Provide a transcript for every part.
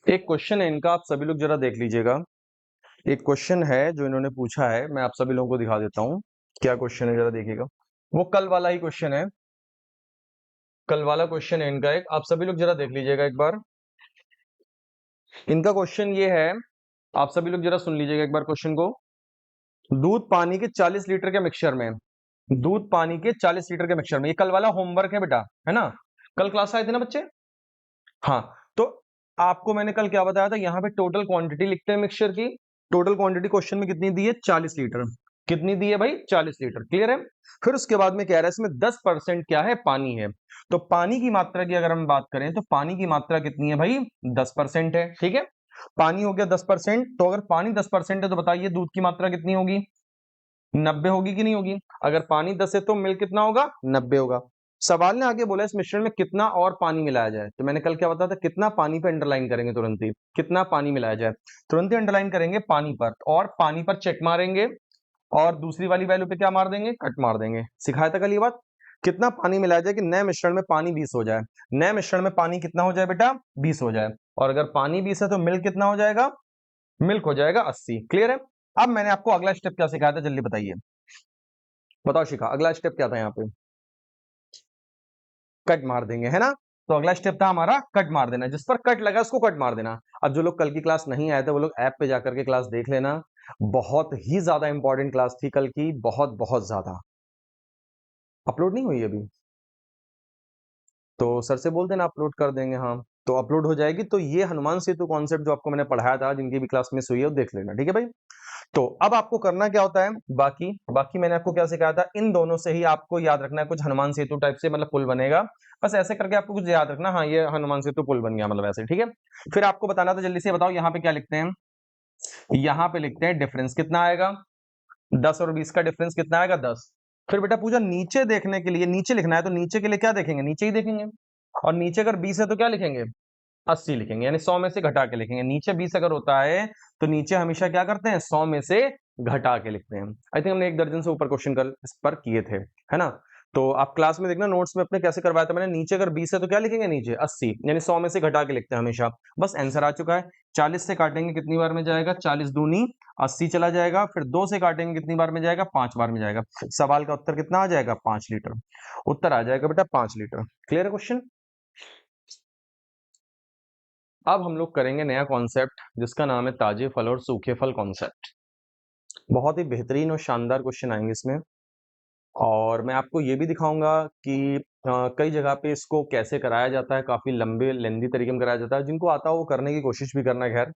एक क्वेश्चन है इनका, आप सभी लोग जरा देख लीजिएगा। एक क्वेश्चन है जो इन्होंने पूछा है, मैं आप सभी लोगों को दिखा देता हूँ क्या क्वेश्चन है, जरा देखिएगा। वो कल वाला ही क्वेश्चन है, कल वाला क्वेश्चन है इनका एक, आप सभी लोग जरा देख लीजिएगा एक बार। इनका क्वेश्चन ये है, आप सभी लोग जरा सुन लीजिएगा एक बार क्वेश्चन को। दूध पानी के 40 लीटर के मिक्सचर में, दूध पानी के 40 लीटर के मिक्सचर में, ये कल वाला होमवर्क है बेटा, है ना? कल क्लास आए थे ना बच्चे? हाँ। तो आपको मैंने कल क्या बताया था, यहाँ पे टोटल क्वांटिटी लिखते हैं मिक्सचर की। टोटल क्वांटिटी क्वेश्चन में कितनी दी है? 40 लीटर। कितनी दी है भाई? 40 लीटर। क्लियर है? फिर उसके बाद में कह रहा है इसमें 10% क्या है? पानी है। तो पानी की मात्रा की अगर हम बात करें तो पानी की मात्रा कितनी है भाई? 10% है। ठीक है, पानी हो गया 10%। तो अगर पानी 10% है तो बताइए दूध की मात्रा कितनी होगी? 90 होगी कि नहीं होगी? अगर पानी 10 है तो मिल्क कितना होगा? 90 होगा। सवाल ने आगे बोला इस मिश्रण में कितना और पानी मिलाया जाए, तो मैंने कल क्या बताया था, कितना पानी पे अंडरलाइन करेंगे तुरंत ही, कितना पानी मिलाया जाए, तुरंत ही अंडरलाइन करेंगे पानी पर, और पानी पर चेक मारेंगे, और दूसरी वाली वैल्यू पे क्या मार देंगे? कट मार देंगे। सिखाया था कल ये बात। कितना पानी मिलाया जाए कि नए मिश्रण में पानी 20 हो जाए। नए मिश्रण में पानी कितना हो जाए बेटा? 20 हो जाए। और अगर पानी 20 है तो मिल्क कितना हो जाएगा? मिल्क हो जाएगा 80। क्लियर है? अब मैंने आपको अगला स्टेप क्या सिखाया था, जल्दी बताइए, बताओ शिखा, अगला स्टेप क्या था यहाँ पे? कट मार देंगे, है ना? तो अगला स्टेप था हमारा कट मार देना, जिस पर कट लगा उसको कट मार देना। अब जो लोग कल की क्लास नहीं आए थे वो लोग ऐप पे जाकर के क्लास देख लेना, बहुत ही ज्यादा इंपॉर्टेंट क्लास थी कल की, बहुत बहुत ज्यादा। अपलोड नहीं हुई अभी? तो सर से बोल देना अपलोड कर देंगे। हाँ, तो अपलोड हो जाएगी। तो ये हनुमान सेतु कॉन्सेप्ट जो आपको मैंने पढ़ाया था, जिनकी भी क्लास मिस हुई है वो देख लेना, ठीक है भाई? तो अब आपको करना क्या होता है, बाकी बाकी मैंने आपको क्या सिखाया था, इन दोनों से ही आपको याद रखना है, कुछ हनुमान सेतु टाइप से, मतलब पुल बनेगा। बस ऐसे करके आपको कुछ याद रखना, हाँ ये हनुमान सेतु पुल बन गया, मतलब ऐसे, ठीक है? फिर आपको बताना था, जल्दी से बताओ यहाँ पे क्या लिखते हैं। यहाँ पे लिखते हैं डिफरेंस कितना आएगा, 10 और 20 का डिफरेंस कितना आएगा? 10। फिर बेटा पूजा नीचे देखने के लिए, नीचे लिखना है तो नीचे के लिए क्या देखेंगे? नीचे ही देखेंगे। और नीचे अगर 20 है तो क्या लिखेंगे? 80 लिखेंगे, यानी 100 में से घटा के लिखेंगे। नीचे 20 अगर होता है तो नीचे हमेशा क्या करते हैं? 100 में से घटा के लिखते हैं। आई थिंक हमने 1 दर्जन से ऊपर क्वेश्चन कल इस पर किए थे, है ना? तो आप क्लास में देखना, नोट्स में अपने कैसे करवाया था मैंने। नीचे अगर 20 है तो क्या लिखेंगे? नीचे 80, यानी 100 में से घटा के लिखते हैं हमेशा। बस आंसर आ चुका है। 40 से काटेंगे कितनी बार में जाएगा? 40 दूनी 80 चला जाएगा। फिर 2 से काटेंगे कितनी बार में जाएगा? 5 बार में जाएगा। सवाल का उत्तर कितना आ जाएगा? 5 लीटर। उत्तर आ जाएगा बेटा 5 लीटर। क्लियर है क्वेश्चन? अब हम लोग करेंगे नया कॉन्सेप्ट जिसका नाम है ताजे फल और सूखे फल कॉन्सेप्ट। बहुत ही बेहतरीन और शानदार क्वेश्चन आएंगे इसमें, और मैं आपको ये भी दिखाऊंगा कि कई जगह पे इसको कैसे कराया जाता है, काफी लंबे लेंदी तरीके में कराया जाता है। जिनको आता हो वो करने की कोशिश भी करना। खैर,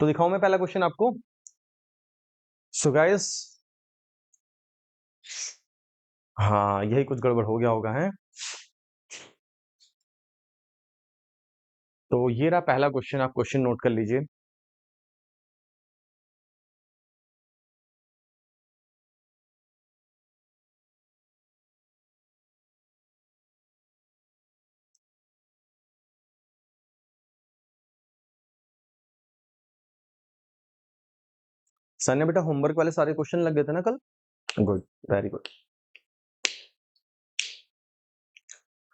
तो दिखाऊं मैं पहला क्वेश्चन आपको। सो गाइस, हाँ यही कुछ गड़बड़ हो गया होगा, है? तो ये रहा पहला क्वेश्चन, आप क्वेश्चन नोट कर लीजिए। सर ने बेटा होमवर्क वाले सारे क्वेश्चन लग गए थे ना कल? Good, very good.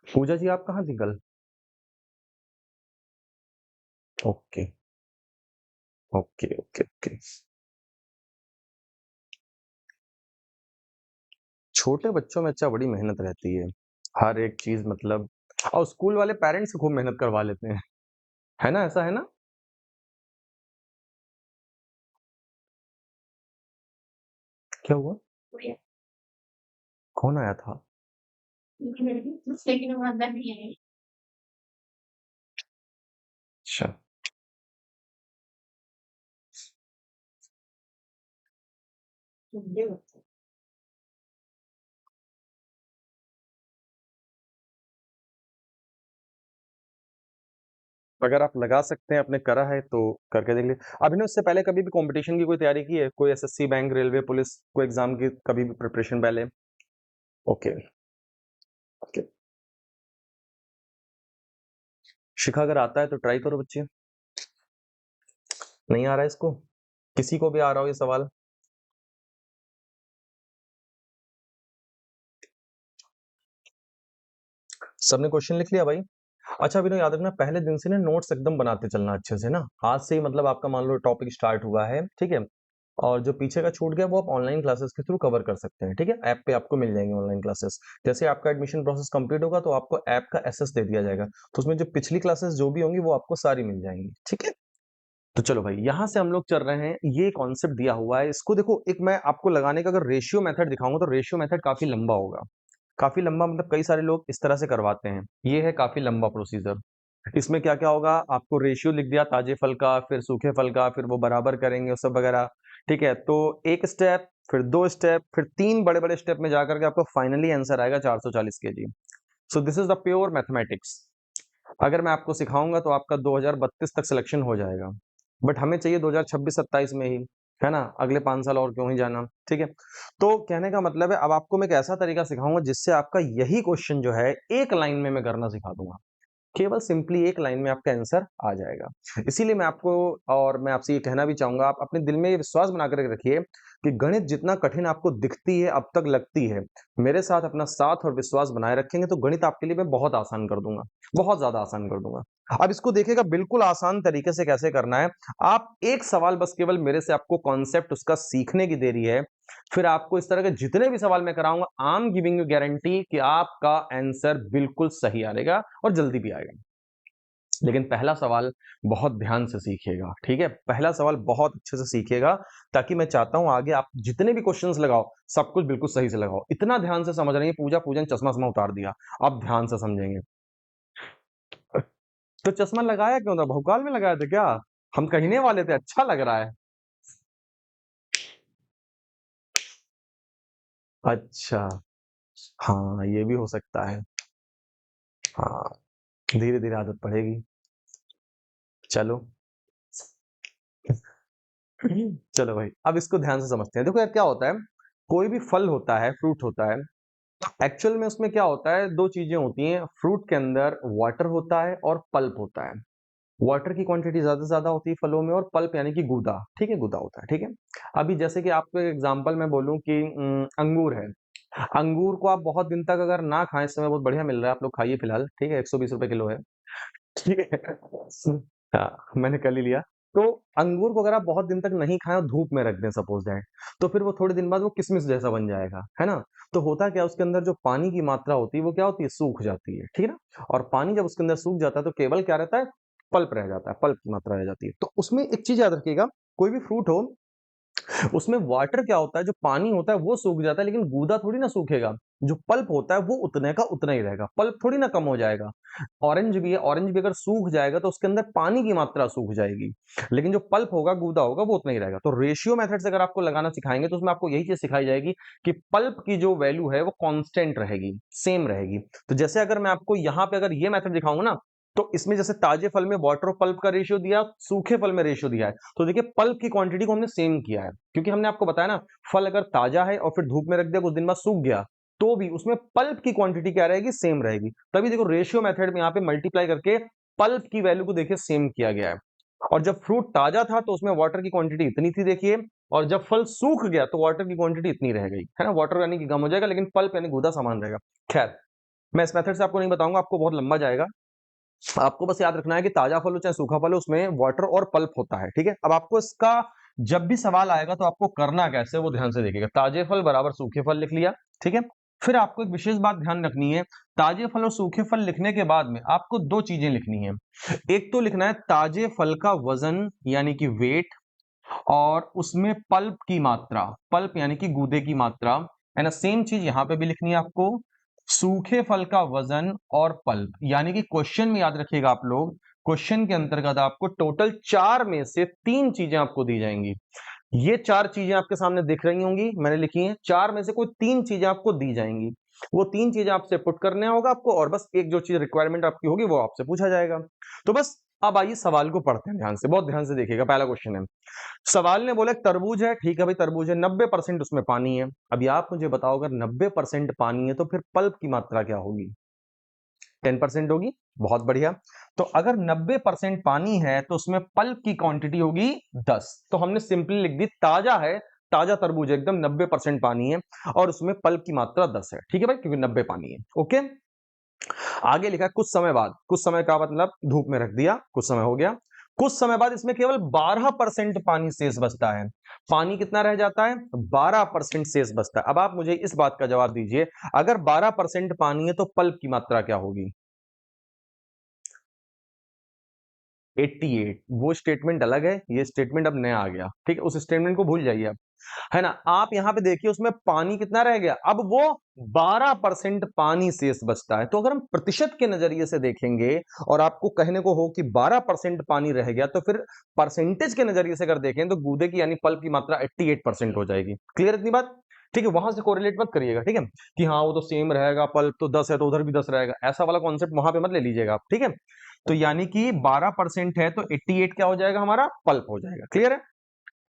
Puja ji आप कहाँ थी कल? Okay okay okay okay. छोटे बच्चों में अच्छा बड़ी मेहनत रहती है, हर एक चीज मतलब। और स्कूल वाले पेरेंट्स खूब मेहनत करवा लेते हैं, है ना? ऐसा है ना? क्या हुआ? कौन आया था? अच्छा, अगर आप लगा सकते हैं, आपने करा है तो करके देख लीजिए। अभी ने उससे पहले कभी भी कंपटीशन की कोई तैयारी की है? कोई एसएससी, बैंक, रेलवे, पुलिस, कोई एग्जाम की कभी भी प्रिपरेशन पहले? Okay okay. शिखा अगर आता है तो ट्राई करो बच्चे। नहीं आ रहा है इसको? किसी को भी आ रहा हो ये सवाल? सबने क्वेश्चन लिख लिया भाई? अच्छा अभी ना याद रखना, पहले दिन से ना नोट्स एकदम बनाते चलना अच्छे से ना। आज से ही मतलब आपका मान लो टॉपिक स्टार्ट हुआ है, ठीक है? और जो पीछे का छूट गया वो आप ऑनलाइन क्लासेस के थ्रू कवर कर सकते हैं, ठीक है? ऐप पे आपको मिल जाएंगे ऑनलाइन क्लासेस। जैसे आपका एडमिशन प्रोसेस कंप्लीट होगा तो आपको ऐप का एक्सेस दे दिया जाएगा, तो उसमें जो पिछली क्लासेस जो भी होंगी वो आपको सारी मिल जाएंगी, ठीक है? तो चलो भाई, यहाँ से हम लोग चल रहे हैं, ये कॉन्सेप्ट दिया हुआ है, इसको देखो। एक मैं आपको लगाने का अगर रेशियो मेथड दिखाऊंगा तो रेशियो मेथड काफी लंबा होगा। काफी लंबा मतलब कई सारे लोग इस तरह से करवाते हैं। ये है काफी लंबा प्रोसीजर। इसमें क्या क्या होगा, आपको रेशियो लिख दिया ताजे फल का, फिर सूखे फल का, फिर वो बराबर करेंगे वो सब वगैरह, ठीक है? तो एक स्टेप, फिर दो स्टेप, फिर तीन बड़े बड़े स्टेप में जाकर के आपको फाइनली आंसर आएगा 440 KG. So this is the pure mathematics. अगर मैं आपको सिखाऊंगा तो आपका 2032 तक सिलेक्शन हो जाएगा, बट हमें चाहिए 2026-27 में ही, है ना? अगले 5 साल और क्यों ही जाना, ठीक है? तो कहने का मतलब है, अब आपको मैं एक ऐसा तरीका सिखाऊंगा जिससे आपका यही क्वेश्चन जो है एक लाइन में मैं करना सिखा दूंगा। केवल सिंपली एक लाइन में आपका आंसर आ जाएगा। इसीलिए मैं आपको, और मैं आपसे ये कहना भी चाहूंगा, आप अपने दिल में ये विश्वास बना कर रखिए कि गणित जितना कठिन आपको दिखती है अब तक लगती है, मेरे साथ अपना साथ और विश्वास बनाए रखेंगे तो गणित आपके लिए मैं बहुत आसान कर दूंगा, बहुत ज्यादा आसान कर दूंगा। अब इसको देखिएगा बिल्कुल आसान तरीके से कैसे करना है। आप एक सवाल बस केवल मेरे से आपको कॉन्सेप्ट उसका सीखने की देरी है, फिर आपको इस तरह के जितने भी सवाल मैं कराऊंगा, I am giving you guarantee कि आपका आंसर बिल्कुल सही आएगा और जल्दी भी आएगा। लेकिन पहला सवाल बहुत ध्यान से सीखिएगा, ठीक है? पहला सवाल बहुत अच्छे से सीखिएगा, ताकि मैं चाहता हूं आगे आप जितने भी क्वेश्चंस लगाओ सब कुछ बिल्कुल सही से लगाओ। इतना ध्यान से समझ रहे हैं, पूजा पूजन चश्मा वश्मा उतार दिया, अब ध्यान से समझेंगे। तो चश्मा लगाया क्यों था, भोकाल में लगाया था क्या? हम कहने वाले थे अच्छा लग रहा है। अच्छा, हाँ ये भी हो सकता है। हाँ, धीरे धीरे आदत पड़ेगी। चलो। चलो भाई, अब इसको ध्यान से समझते हैं। देखो यार क्या होता है, कोई भी फल होता है, फ्रूट होता है, एक्चुअल में उसमें क्या होता है, दो चीजें होती हैं। फ्रूट के अंदर वाटर होता है और पल्प होता है। वाटर की क्वांटिटी ज्यादा से ज्यादा होती है फलों में, और पल्प यानी कि गूदा, ठीक है? गूदा होता है, ठीक है? अभी जैसे कि आपको एग्जांपल मैं बोलूं कि अंगूर है। अंगूर को आप बहुत दिन तक अगर ना खाएं, इस समय बहुत बढ़िया मिल रहा है, आप लोग खाइए फिलहाल, ठीक है? 120 रुपए किलो है, ठीक है? हाँ, मैंने कल ही लिया। तो अंगूर को अगर आप बहुत दिन तक नहीं खाएं और धूप में रख दें सपोज दैट, तो फिर वो थोड़े दिन बाद वो किशमिश जैसा बन जाएगा, है ना? तो होता क्या है, उसके अंदर जो पानी की मात्रा होती है वो क्या होती है, सूख जाती है, ठीक है ना? और पानी जब उसके अंदर सूख जाता है तो केवल क्या रहता है, पल्प रह जाता है, पल्प की मात्रा रह जाती है। तो उसमें एक चीज याद रखिएगा, कोई भी फ्रूट हो, उसमें वाटर क्या होता है, जो पानी होता है वो सूख जाता है, लेकिन गूदा थोड़ी ना सूखेगा। जो पल्प होता है वो उतने का उतना ही रहेगा, पल्प थोड़ी ना कम हो जाएगा। ऑरेंज भी है, ऑरेंज भी अगर सूख जाएगा तो उसके अंदर पानी की मात्रा सूख जाएगी, लेकिन जो पल्प होगा, गूदा होगा, वो उतना ही रहेगा। तो रेशियो मेथड से अगर आपको लगाना सिखाएंगे तो उसमें आपको यही चीज सिखाई जाएगी कि पल्प की जो वैल्यू है वो कांस्टेंट रहेगी, सेम रहेगी। तो जैसे अगर मैं आपको यहाँ पे अगर ये मेथड दिखाऊंगा ना, तो इसमें जैसे ताजे फल में वाटर और पल्प का रेशियो दिया, सूखे फल में रेशियो दिया है, तो देखिए पल्प की क्वांटिटी को हमने सेम किया है, क्योंकि हमने आपको बताया ना, फल अगर ताजा है और फिर धूप में रख दिया, कुछ दिन बाद सूख गया, तो भी उसमें पल्प की क्वांटिटी क्या रहेगी, सेम रहेगी। तभी देखो रेशियो मेथड में यहाँ पे मल्टीप्लाई करके पल्प की वैल्यू को देखिए सेम किया गया है। और जब फ्रूट ताजा था तो उसमें वाटर की क्वांटिटी इतनी थी देखिए, और जब फल सूख गया तो वाटर की क्वांटिटी इतनी रह गई, है ना? वाटर यानी कि कम हो जाएगा, लेकिन पल्प यानी गूदा समान रहेगा। खैर, मैं इस मेथड से आपको नहीं बताऊंगा, आपको बहुत लंबा जाएगा। आपको बस याद रखना है कि ताजा फल हो चाहे सूखा फल हो, उसमें वाटर और पल्प होता है, ठीक है? अब आपको इसका जब भी सवाल आएगा तो आपको करना कैसे वो ध्यान से देखिएगा। ताजे फल बराबर सूखे फल लिख लिया, ठीक है? फिर आपको एक विशेष बात ध्यान रखनी है, ताजे फल और सूखे फल लिखने के बाद में आपको दो चीजें लिखनी है। एक तो लिखना है ताजे फल का वजन यानी कि वेट, और उसमें पल्प की मात्रा, पल्प यानी कि गूदे की मात्रा, है ना? सेम चीज यहां पे भी लिखनी है आपको, सूखे फल का वजन और पल्प। यानी कि क्वेश्चन में याद रखिएगा आप लोग, क्वेश्चन के अंतर्गत आपको टोटल चार में से तीन चीजें आपको दी जाएंगी। ये चार चीजें आपके सामने दिख रही होंगी, मैंने लिखी हैं, चार में से कोई तीन चीजें आपको दी जाएंगी। वो तीन चीजें आपसे पुट करने होगा आपको, और बस एक जो चीज रिक्वायरमेंट आपकी होगी वो आपसे पूछा जाएगा। तो बस अब आइए सवाल को पढ़ते हैं ध्यान से, बहुत ध्यान से देखिएगा। पहला क्वेश्चन है, सवाल ने बोला तरबूज है, ठीक है भाई, तरबूज है, 90% उसमें पानी है। अभी आप मुझे बताओ, अगर 90% पानी है तो फिर पल्प की मात्रा क्या होगी? 10% होगी। बहुत बढ़िया। तो अगर 90% पानी है तो उसमें पल्प की क्वांटिटी होगी 10। तो हमने सिंपली लिख दी, ताजा है, ताजा तरबूज एकदम 90% पानी है और उसमें पल्प की मात्रा 10 है, ठीक है भाई, क्योंकि 90 पानी है। ओके, आगे लिखा है कुछ समय बाद, कुछ समय का मतलब धूप में रख दिया, कुछ समय हो गया, कुछ समय बाद इसमें केवल 12% पानी शेष बचता है। पानी कितना रह जाता है? 12% शेष बचता है। अब आप मुझे इस बात का जवाब दीजिए, अगर 12% पानी है तो पल्प की मात्रा क्या होगी? 88। वो स्टेटमेंट अलग है, ये स्टेटमेंट अब नया आ गया, ठीक है, उस स्टेटमेंट को भूल जाइए आप, है ना। आप यहां पे देखिए उसमें पानी कितना रह गया, अब वो 12% पानी शेष बचता है। तो अगर हम प्रतिशत के नजरिए से देखेंगे और आपको कहने को हो कि 12% पानी रह गया, तो फिर परसेंटेज के नजरिए से अगर देखें तो गूदे की यानी पल्प की मात्रा 88% हो जाएगी। क्लियर इतनी बात? ठीक है, वहां से कोरिलेट मत करिएगा, ठीक है, कि हाँ वो तो सेम रहेगा, पल्प तो 10 है तो उधर भी 10 रहेगा, ऐसा वाला कॉन्सेप्ट वहां पे मत ले लीजिएगा आप, ठीक है। तो यानी कि 12% है तो 88 क्या हो जाएगा हमारा? पल्प हो जाएगा। क्लियर है?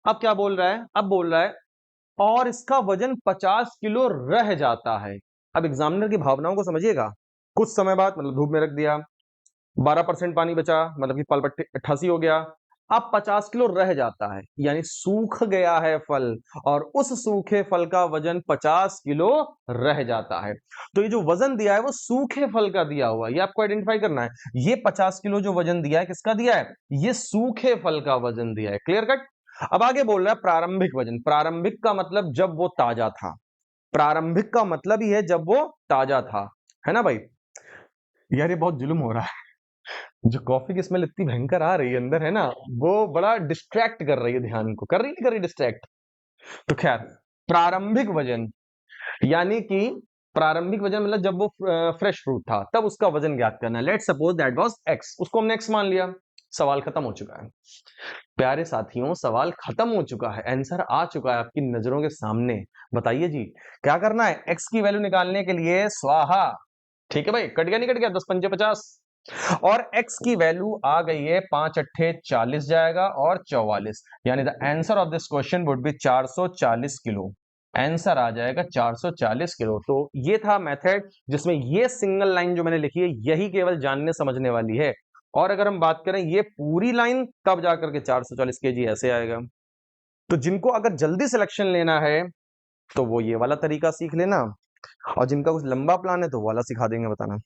अब क्या बोल रहा है? अब बोल रहा है और इसका वजन 50 किलो रह जाता है। अब एग्जामिनर की भावनाओं को समझिएगा। कुछ समय बाद मतलब धूप में रख दिया, 12% पानी बचा मतलब कि पल्प 88 हो गया। अब 50 किलो रह जाता है यानी सूख गया है फल, और उस सूखे फल का वजन 50 किलो रह जाता है। तो ये जो वजन दिया है वो सूखे फल का दिया हुआ है, ये आपको आइडेंटिफाई करना है। ये 50 किलो जो वजन दिया है किसका दिया है? ये सूखे फल का वजन दिया है। Clear cut? अब आगे बोल रहा है प्रारंभिक वजन। प्रारंभिक का मतलब जब वो ताजा था, प्रारंभिक का मतलब ही है जब वो ताजा था, है ना भाई। यार ये बहुत जुल्म हो रहा है, जो कॉफी की स्मेल इतनी भयंकर आ रही है अंदर, है ना, वो बड़ा डिस्ट्रैक्ट कर रही है, ध्यान को कर रही नहीं कर रही डिस्ट्रैक्ट। तो खैर, प्रारंभिक वजन यानी कि प्रारंभिक वजन मतलब जब वो फ्रेश फ्रूट था तब उसका वजन ज्ञात करना है। Let suppose that was x, उसको हमने एक्स मान लिया। सवाल खत्म हो चुका है प्यारे साथियों, सवाल खत्म हो चुका है, आंसर आ चुका है आपकी नजरों के सामने। बताइए जी, क्या करना है? एक्स की वैल्यू निकालने के लिए स्वाहा। ठीक है भाई, कट गया नहीं कट गया? 10 पंचे 50, और x की वैल्यू आ गई है 5 अट्ठे 40 जाएगा और 44, यानी the answer of this question would be 440 kilo. Answer आ जाएगा 440 किलो। तो ये था मेथड जिसमें ये सिंगल लाइन जो मैंने लिखी है यही केवल जानने समझने वाली है, और अगर हम बात करें ये पूरी लाइन तब जाकर के 440 केजी ऐसे आएगा। तो जिनको अगर जल्दी सिलेक्शन लेना है तो वो ये वाला तरीका सीख लेना, और जिनका कुछ लंबा प्लान है तो वो वाला सिखा देंगे, बताना।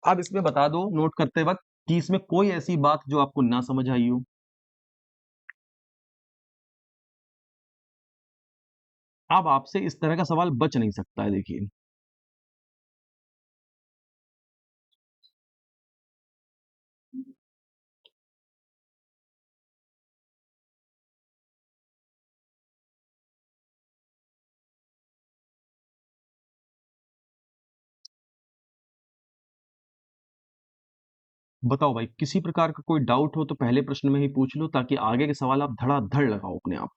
अब इसमें बता दो नोट करते वक्त कि इसमें कोई ऐसी बात जो आपको ना समझ आई हो। अब आपसे इस तरह का सवाल बच नहीं सकता है, देखिए। बताओ भाई, किसी प्रकार का कोई डाउट हो तो पहले प्रश्न में ही पूछ लो, ताकि आगे के सवाल आप धड़ाधड़ लगाओ अपने आप।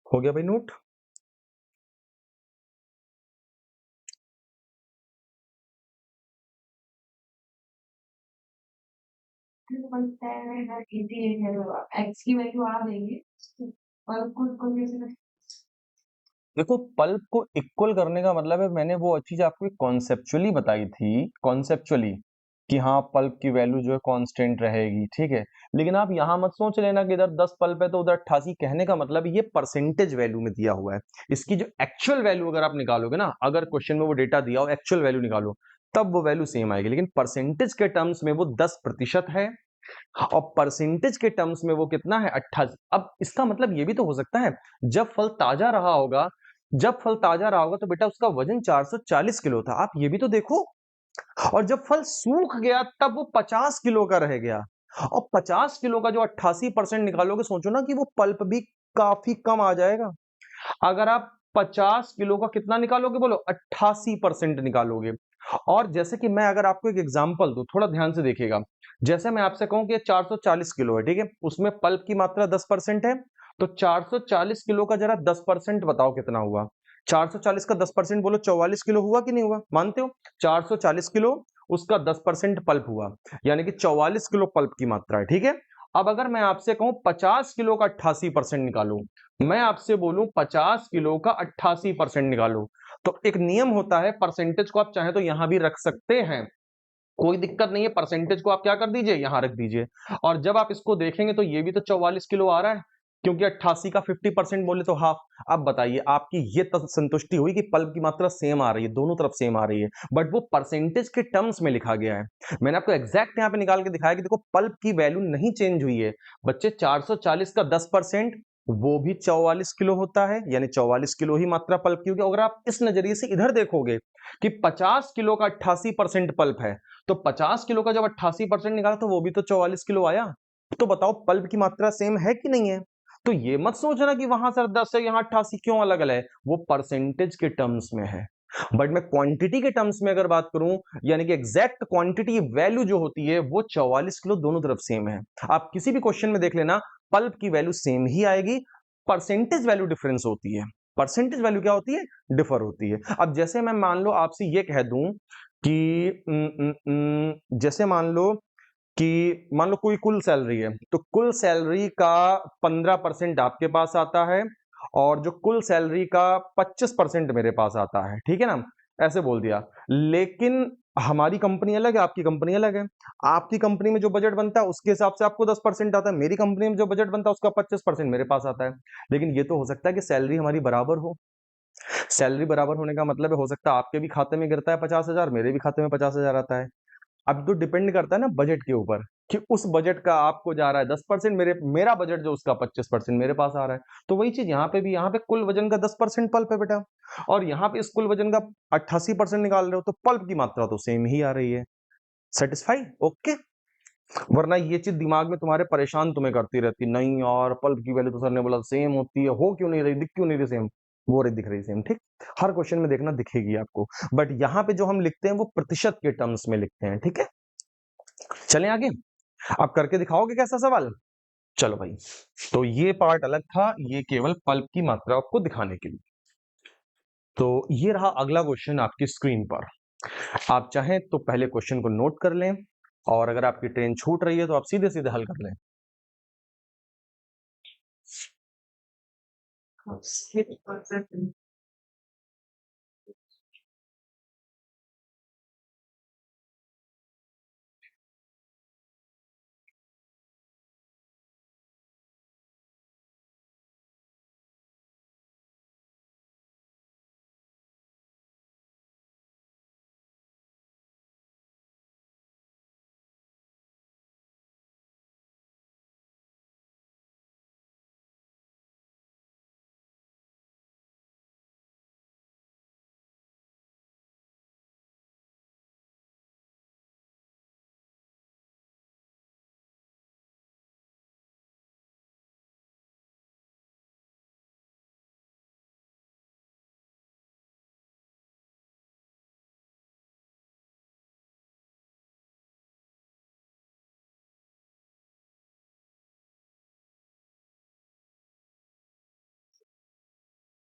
हो गया भाई नोट? एक्स की वैल्यू आ देंगे और कुल देखो, पल्प को इक्वल करने का मतलब है, मैंने वो चीज आपको कॉन्सेप्चुअली बताई थी, कॉन्सेप्चुअली, कि हाँ पल्प की वैल्यू जो है कांस्टेंट रहेगी, ठीक है। लेकिन आप यहां मत सोच लेना कि इधर 10 पल्प है तो उधर 88। कहने का मतलब ये परसेंटेज वैल्यू में दिया हुआ है। इसकी जो एक्चुअल वैल्यू अगर आप निकालोगे ना, अगर क्वेश्चन में वो डेटा दिया हो, एक्चुअल वैल्यू निकालो, तब वो वैल्यू सेम आएगी। लेकिन परसेंटेज के टर्म्स में वो 10% है, और परसेंटेज के टर्म्स में वो कितना है? 88। अब इसका मतलब ये भी तो हो सकता है, जब फल ताजा रहा होगा, जब फल ताजा रहा होगा तो बेटा उसका वजन 440 किलो था, आप ये भी तो देखो। और जब फल सूख गया तब वो 50 किलो का रह गया, और 50 किलो का जो 88% निकालोगे, सोचो ना कि वो पल्प भी काफी कम आ जाएगा। अगर आप 50 किलो का कितना निकालोगे बोलो? 88% निकालोगे। और जैसे कि मैं अगर आपको एक एग्जांपल दूं, थोड़ा ध्यान से देखिएगा। जैसे मैं आपसे कहूं कि ये 440 किलो है, ठीक है, उसमें पल्प की मात्रा 10% है, तो 440 किलो का जरा 10% बताओ कितना हुआ? 440 का 10% बोलो, 44 किलो हुआ कि नहीं हुआ? मानते हो? 440 किलो, उसका 10% पल्प हुआ, यानी कि 44 किलो पल्प की मात्रा है, ठीक है। अब अगर मैं आपसे कहूं 50 किलो का 88% निकालो, मैं आपसे बोलूं 50 किलो का 88% निकालो, तो एक नियम होता है, परसेंटेज को आप चाहे तो यहां भी रख सकते हैं, कोई दिक्कत नहीं है, परसेंटेज को आप क्या कर दीजिए, यहां रख दीजिए। और जब आप इसको देखेंगे तो ये भी तो 44 किलो आ रहा है, क्योंकि 88 का 50% बोले तो हाफ। अब बताइए आपकी ये संतुष्टि हुई कि पल्प की मात्रा सेम आ रही है, दोनों तरफ सेम आ रही है, बट वो परसेंटेज के टर्म्स में लिखा गया है। मैंने आपको एग्जैक्ट यहाँ पे निकाल के दिखाया कि देखो पल्प की वैल्यू नहीं चेंज हुई है बच्चे। 440 का 10% वो भी 44 किलो होता है, यानी 44 किलो ही मात्रा पल्प की होगी। अगर आप इस नजरिए से इधर देखोगे कि 50 किलो का 88% पल्प है, तो 50 किलो का जब 88% निकाला तो वो भी तो 44 किलो आया। तो बताओ पल्प की मात्रा सेम है कि नहीं है? तो ये मत सोचना कि वहां सर 10 है, यहाँ 88 क्यों अलग अलग है, वो परसेंटेज के टर्म्स में है। बट मैं क्वांटिटी के टर्म्स में अगर बात करूं, यानी कि एग्जैक्ट क्वांटिटी वैल्यू जो होती है वो 44 किलो दोनों तरफ सेम है। आप किसी भी क्वेश्चन में देख लेना, पल्प की वैल्यू सेम ही आएगी, परसेंटेज वैल्यू डिफरेंस होती है। परसेंटेज वैल्यू क्या होती है? डिफर होती है। अब जैसे मैं मान लो आपसे ये कह दूं कि जैसे मान लो कोई कुल सैलरी है, तो कुल सैलरी का 15% आपके पास आता है और जो कुल सैलरी का 25% मेरे पास आता है, ठीक है ना? ऐसे बोल दिया। लेकिन हमारी कंपनी अलग है, आपकी कंपनी अलग है। आपकी कंपनी में जो बजट बनता है उसके हिसाब से आपको 10% आता है, मेरी कंपनी में जो बजट बनता है उसका 25% मेरे पास आता है। लेकिन ये तो हो सकता है कि सैलरी हमारी बराबर हो। सैलरी बराबर होने का मतलब है, हो सकता है आपके भी खाते में गिरता है 50,000, मेरे भी खाते में 50,000 आता है। अब तो डिपेंड करता है ना बजट के ऊपर कि उस बजट का आपको जा रहा है 10%, मेरा बजट जो उसका 25% मेरे पास आ रहा है। तो वही चीज यहाँ पे भी, यहाँ पे कुल वजन का 10% पल्प है बेटा, और यहाँ पे इस कुल वजन का 88% निकाल रहे हो, तो पल्प की मात्रा तो सेम ही आ रही है। सेटिस्फाई? ओके। वरना ये चीज दिमाग में तुम्हारे परेशान तुम्हें करती रहती, नहीं यार पल्प की वैल्यू तो सर ने बोला सेम होती है, हो क्यों नहीं रही, दिख क्यों नहीं रही सेम? वो रही, दिख रही सेम, ठीक। हर क्वेश्चन में देखना दिखेगी आपको, बट यहाँ पे जो हम लिखते हैं वो प्रतिशत के टर्म्स में लिखते हैं, ठीक है। चलें आगे। आप करके दिखाओगे कैसा सवाल? चलो भाई, तो ये पार्ट अलग था, ये केवल पल्प की मात्रा आपको दिखाने के लिए। तो ये रहा अगला क्वेश्चन आपकी स्क्रीन पर। आप चाहें तो पहले क्वेश्चन को नोट कर लें, और अगर आपकी ट्रेन छूट रही है तो आप सीधे सीधे हल कर लें।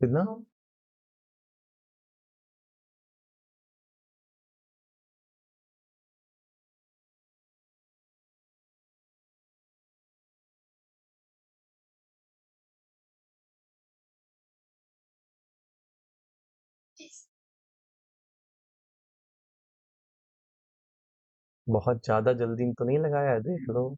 कितना? बहुत ज्यादा जल्दी तो नहीं लगाया है, देख लो।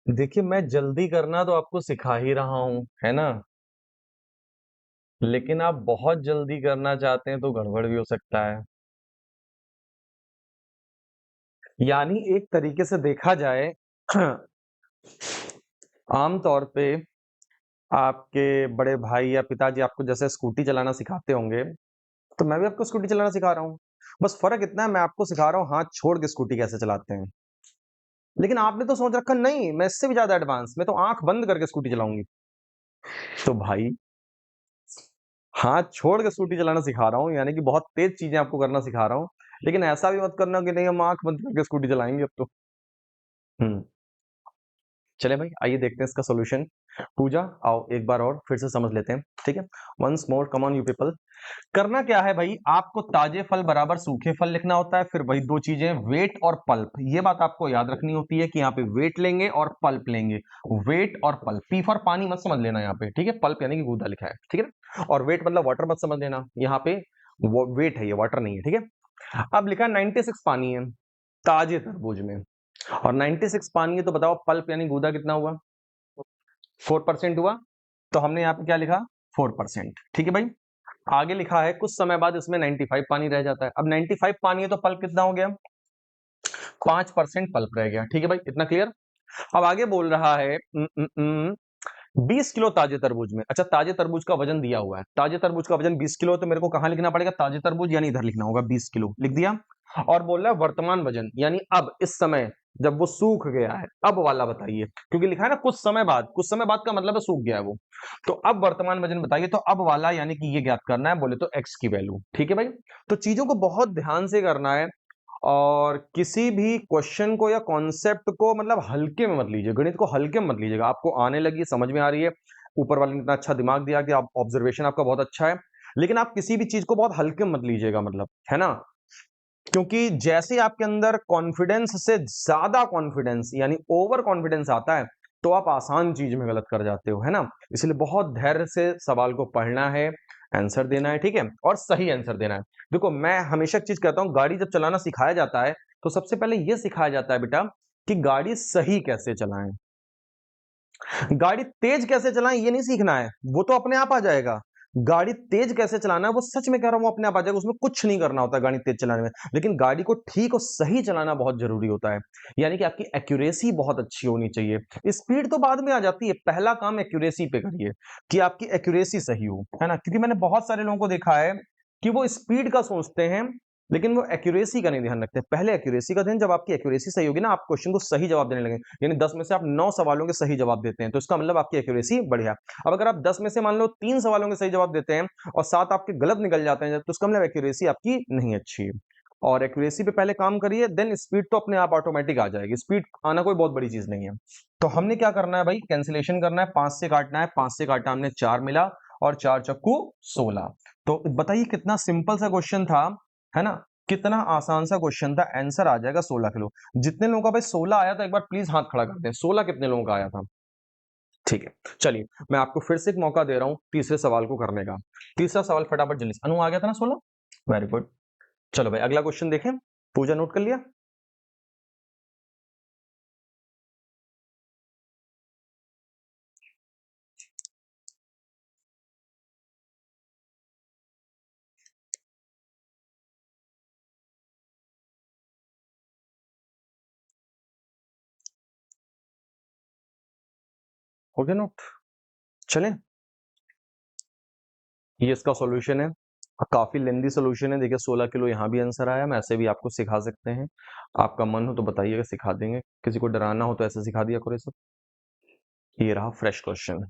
देखिए मैं जल्दी करना तो आपको सिखा ही रहा हूं, है ना? लेकिन आप बहुत जल्दी करना चाहते हैं तो गड़बड़ भी हो सकता है। यानी एक तरीके से देखा जाए आमतौर पे आपके बड़े भाई या पिताजी आपको जैसे स्कूटी चलाना सिखाते होंगे, तो मैं भी आपको स्कूटी चलाना सिखा रहा हूँ। बस फ़र्क इतना है, मैं आपको सिखा रहा हूँ हाथ छोड़ के स्कूटी कैसे चलाते हैं। लेकिन आपने तो सोच रखा नहीं, मैं इससे भी ज़्यादा एडवांस, मैं तो आँख बंद करके स्कूटी चलाऊँगी। तो भाई, हाथ छोड़ के स्कूटी चलाना सिखा रहा हूँ, यानी कि बहुत तेज़ चीज़ें आपको करना सिखा रहा हूँ। लेकिन ऐसा भी मत करना कि नहीं हम आँख बंद करके स्कूटी चलाएँगे अब तो। हुँ। चलें भाई, आइए देखते हैं इसका सॉल्यूशन। पूजा आओ एक बार और फिर से समझ लेते हैं, ठीक है। Once more come on you people. करना क्या है भाई, आपको ताजे फल बराबर सूखे फल लिखना होता है, फिर वही दो चीजें वेट और पल्प, ये बात आपको याद रखनी होती है कि यहाँ पे वेट लेंगे और पल्प लेंगे। वेट और पल्प, पी फॉर पानी मत समझ लेना यहाँ पे, ठीक है, पल्प यानी कि गूदा लिखा है, ठीक है ना, और वेट मतलब वाटर मत समझ लेना, यहाँ पे वो वेट है, ये वाटर नहीं है, ठीक है। अब लिखा 96 पानी है ताजे तरबूज में, और 96 पानी है, तो बताओ पल्प यानी गूदा कितना हुआ, 4% हुआ, तो हमने यहाँ पे क्या लिखा, 4%, ठीक है भाई। आगे लिखा है कुछ समय बाद इसमें 95 पानी रह जाता है, अब 95 पानी है तो पल्प कितना हो गया, 5% पल्प रह गया, ठीक है भाई, इतना क्लियर। अब आगे बोल रहा है 20 किलो ताजे तरबूज में, अच्छा ताजे तरबूज का वजन दिया हुआ है, ताजे तरबूज का वजन 20 किलो, तो मेरे को कहां लिखना पड़ेगा, ताजे तरबूज यानी इधर लिखना होगा, 20 किलो लिख दिया। और बोल रहा है वर्तमान वजन, यानी अब इस समय जब वो सूख गया है, अब वाला बताइए, क्योंकि लिखा है ना कुछ समय बाद, कुछ समय बाद का मतलब है सूख गया है वो, तो अब वर्तमान वजन बताइए, तो अब वाला यानी कि ये ज्ञात करना है, बोले तो एक्स की वैल्यू, ठीक है भाई। तो चीजों को बहुत ध्यान से करना है, और किसी भी क्वेश्चन को या कॉन्सेप्ट को मतलब हल्के में मत लीजिए, गणित को हल्के में मत लीजिएगा, आपको आने लगी, समझ में आ रही है, ऊपर वाले ने इतना अच्छा दिमाग दिया कि आप ऑब्जर्वेशन आपका बहुत अच्छा है, लेकिन आप किसी भी चीज को बहुत हल्के में मत लीजिएगा, मतलब है ना, क्योंकि जैसे आपके अंदर कॉन्फिडेंस से ज्यादा कॉन्फिडेंस यानी ओवर कॉन्फिडेंस आता है, तो आप आसान चीज में गलत कर जाते हो, है ना। इसलिए बहुत धैर्य से सवाल को पढ़ना है, आंसर देना है, ठीक है, और सही आंसर देना है। देखो मैं हमेशा एक चीज कहता हूं, गाड़ी जब चलाना सिखाया जाता है तो सबसे पहले यह सिखाया जाता है बेटा कि गाड़ी सही कैसे चलाएं, गाड़ी तेज कैसे चलाएं ये नहीं सीखना है, वो तो अपने आप आ जाएगा। गाड़ी तेज कैसे चलाना है वो सच में कह रहा हूं, वो अपने आप आ जाएगा, उसमें कुछ नहीं करना होता गाड़ी तेज चलाने में, लेकिन गाड़ी को ठीक और सही चलाना बहुत जरूरी होता है, यानी कि आपकी एक्यूरेसी बहुत अच्छी होनी चाहिए। स्पीड तो बाद में आ जाती है, पहला काम एक्यूरेसी पे करिए कि आपकी एक्यूरेसी सही हो, है ना, क्योंकि मैंने बहुत सारे लोगों को देखा है कि वो स्पीड का सोचते हैं लेकिन वो एक्यूरेसी का नहीं ध्यान रखते। पहले एक्यूरेसी का ध्यान, जब आपकी एक्यूरेसी सही होगी ना, आप क्वेश्चन को सही जवाब देने लगे, यानी 10 में से आप 9 सवालों के सही जवाब देते हैं, तो इसका मतलब आपकी एक्यूरेसी बढ़िया। अब अगर आप 10 में से मान लो 3 सवालों के सही जवाब देते हैं और 7 आपके गलत निकल जाते हैं, तो इसका मतलब एक्यूरेसी आपकी नहीं अच्छी है। और एक्यूरेसी पे पहले काम करिए, देन स्पीड तो अपने आप ऑटोमेटिक आ जाएगी, स्पीड आना कोई बहुत बड़ी चीज नहीं है। तो हमने क्या करना है भाई, कैंसिलेशन करना है, 5 से काटना है, 5 से काटा हमने 4 मिला, और 4 चक्कू 16। तो बताइए कितना सिंपल सा क्वेश्चन था, है ना, कितना आसान सा क्वेश्चन था, आंसर आ जाएगा 16 किलो। जितने लोगों का भाई 16 आया था एक बार प्लीज हाथ खड़ा कर दें, 16 कितने लोगों का आया था, ठीक है। चलिए मैं आपको फिर से एक मौका दे रहा हूं तीसरे सवाल को करने का, तीसरा सवाल फटाफट जल्दी से, अनु आ गया था ना 16, वेरी गुड। चलो भाई अगला क्वेश्चन देखें, पूजा नोट कर लिया, हो गया नोट, चलें। ये इसका सॉल्यूशन है, काफी लेंदी सॉल्यूशन है, देखिए 16 किलो यहाँ भी आंसर आया, मैं ऐसे भी आपको सिखा सकते हैं, आपका मन हो तो बताइएगा, सिखा देंगे, किसी को डराना हो तो ऐसे सिखा दिया करो सब। ये रहा फ्रेश क्वेश्चन।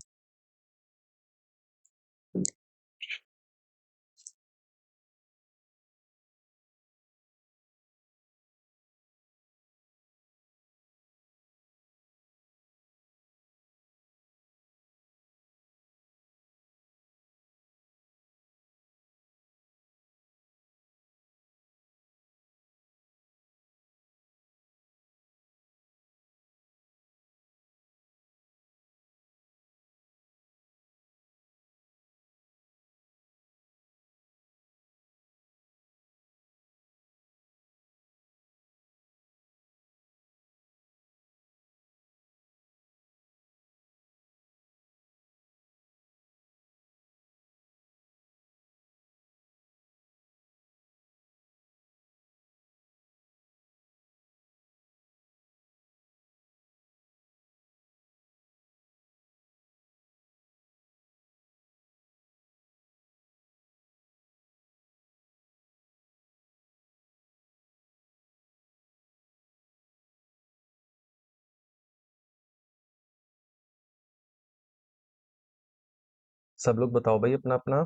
सब लोग बताओ भाई अपना अपना।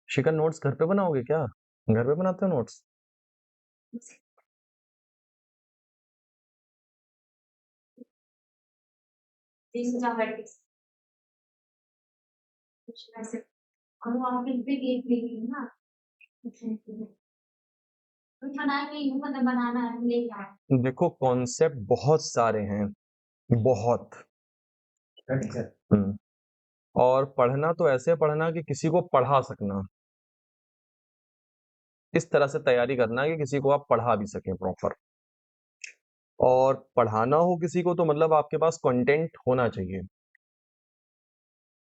शिखर नोट्स घर पे बनाओगे क्या? घर पे बनाते हो नोट्स? कुछ वैसे और वहाँ पे भी केक लेगी ना कुछ बना के मतलब बनाना है लेके आए देखो कॉन्सेप्ट बहुत सारे हैं, बहुत। और पढ़ना तो ऐसे पढ़ना कि किसी को पढ़ा सकना। इस तरह से तैयारी करना कि किसी को आप पढ़ा भी सकें प्रॉपर। और पढ़ाना हो किसी को तो मतलब आपके पास कंटेंट होना चाहिए।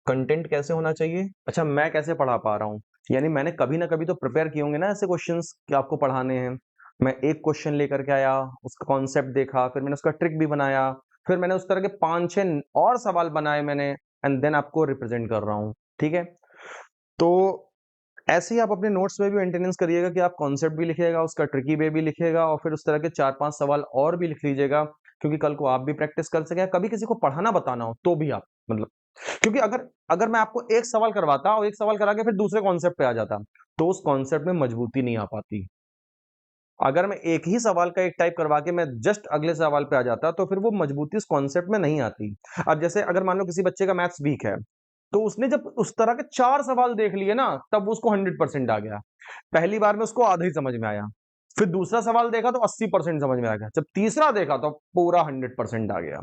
कंटेंट कैसे होना चाहिए? अच्छा मैं कैसे पढ़ा पा रहा हूँ? यानी मैंने कभी ना कभी तो प्रिपेयर किए होंगे ना ऐसे क्वेश्चंस कि आपको पढ़ाने हैं। मैं एक क्वेश्चन लेकर के आया, उसका कॉन्सेप्ट देखा, फिर मैंने उसका ट्रिक भी बनाया, फिर मैंने उस तरह के 5-6 और सवाल बनाए मैंने एंड देन आपको रिप्रेजेंट कर रहा हूँ, ठीक है? तो ऐसे ही आप अपने नोट्स में भी मेंटेनेंस करिएगा कि आप कॉन्सेप्ट भी लिखिएगा, उसका ट्रिकी वे भी लिखिएगा और फिर उस तरह के 4-5 सवाल और भी लिख लीजिएगा, क्योंकि कल को आप भी प्रैक्टिस कर सकें। कभी किसी को पढ़ाना बताना हो तो भी आप मतलब क्योंकि अगर अगर मैं आपको एक सवाल करवाता और एक सवाल करा के फिर दूसरे कॉन्सेप्ट पे आ जाता, तो उस कॉन्सेप्ट में मजबूती नहीं आ पाती। अगर मैं एक ही सवाल का एक टाइप करवा के मैं जस्ट अगले सवाल पे आ जाता, तो फिर वो मजबूती उस कॉन्सेप्ट में नहीं आती। अब जैसे अगर मान लो किसी बच्चे का मैथ्स वीक है, तो उसने जब उस तरह के 4 सवाल देख लिए ना, तब उसको 100% आ गया। पहली बार में उसको आधा ही समझ में आया, फिर दूसरा सवाल देखा तो 80% समझ में आ गया, जब तीसरा देखा तो पूरा 100% आ गया।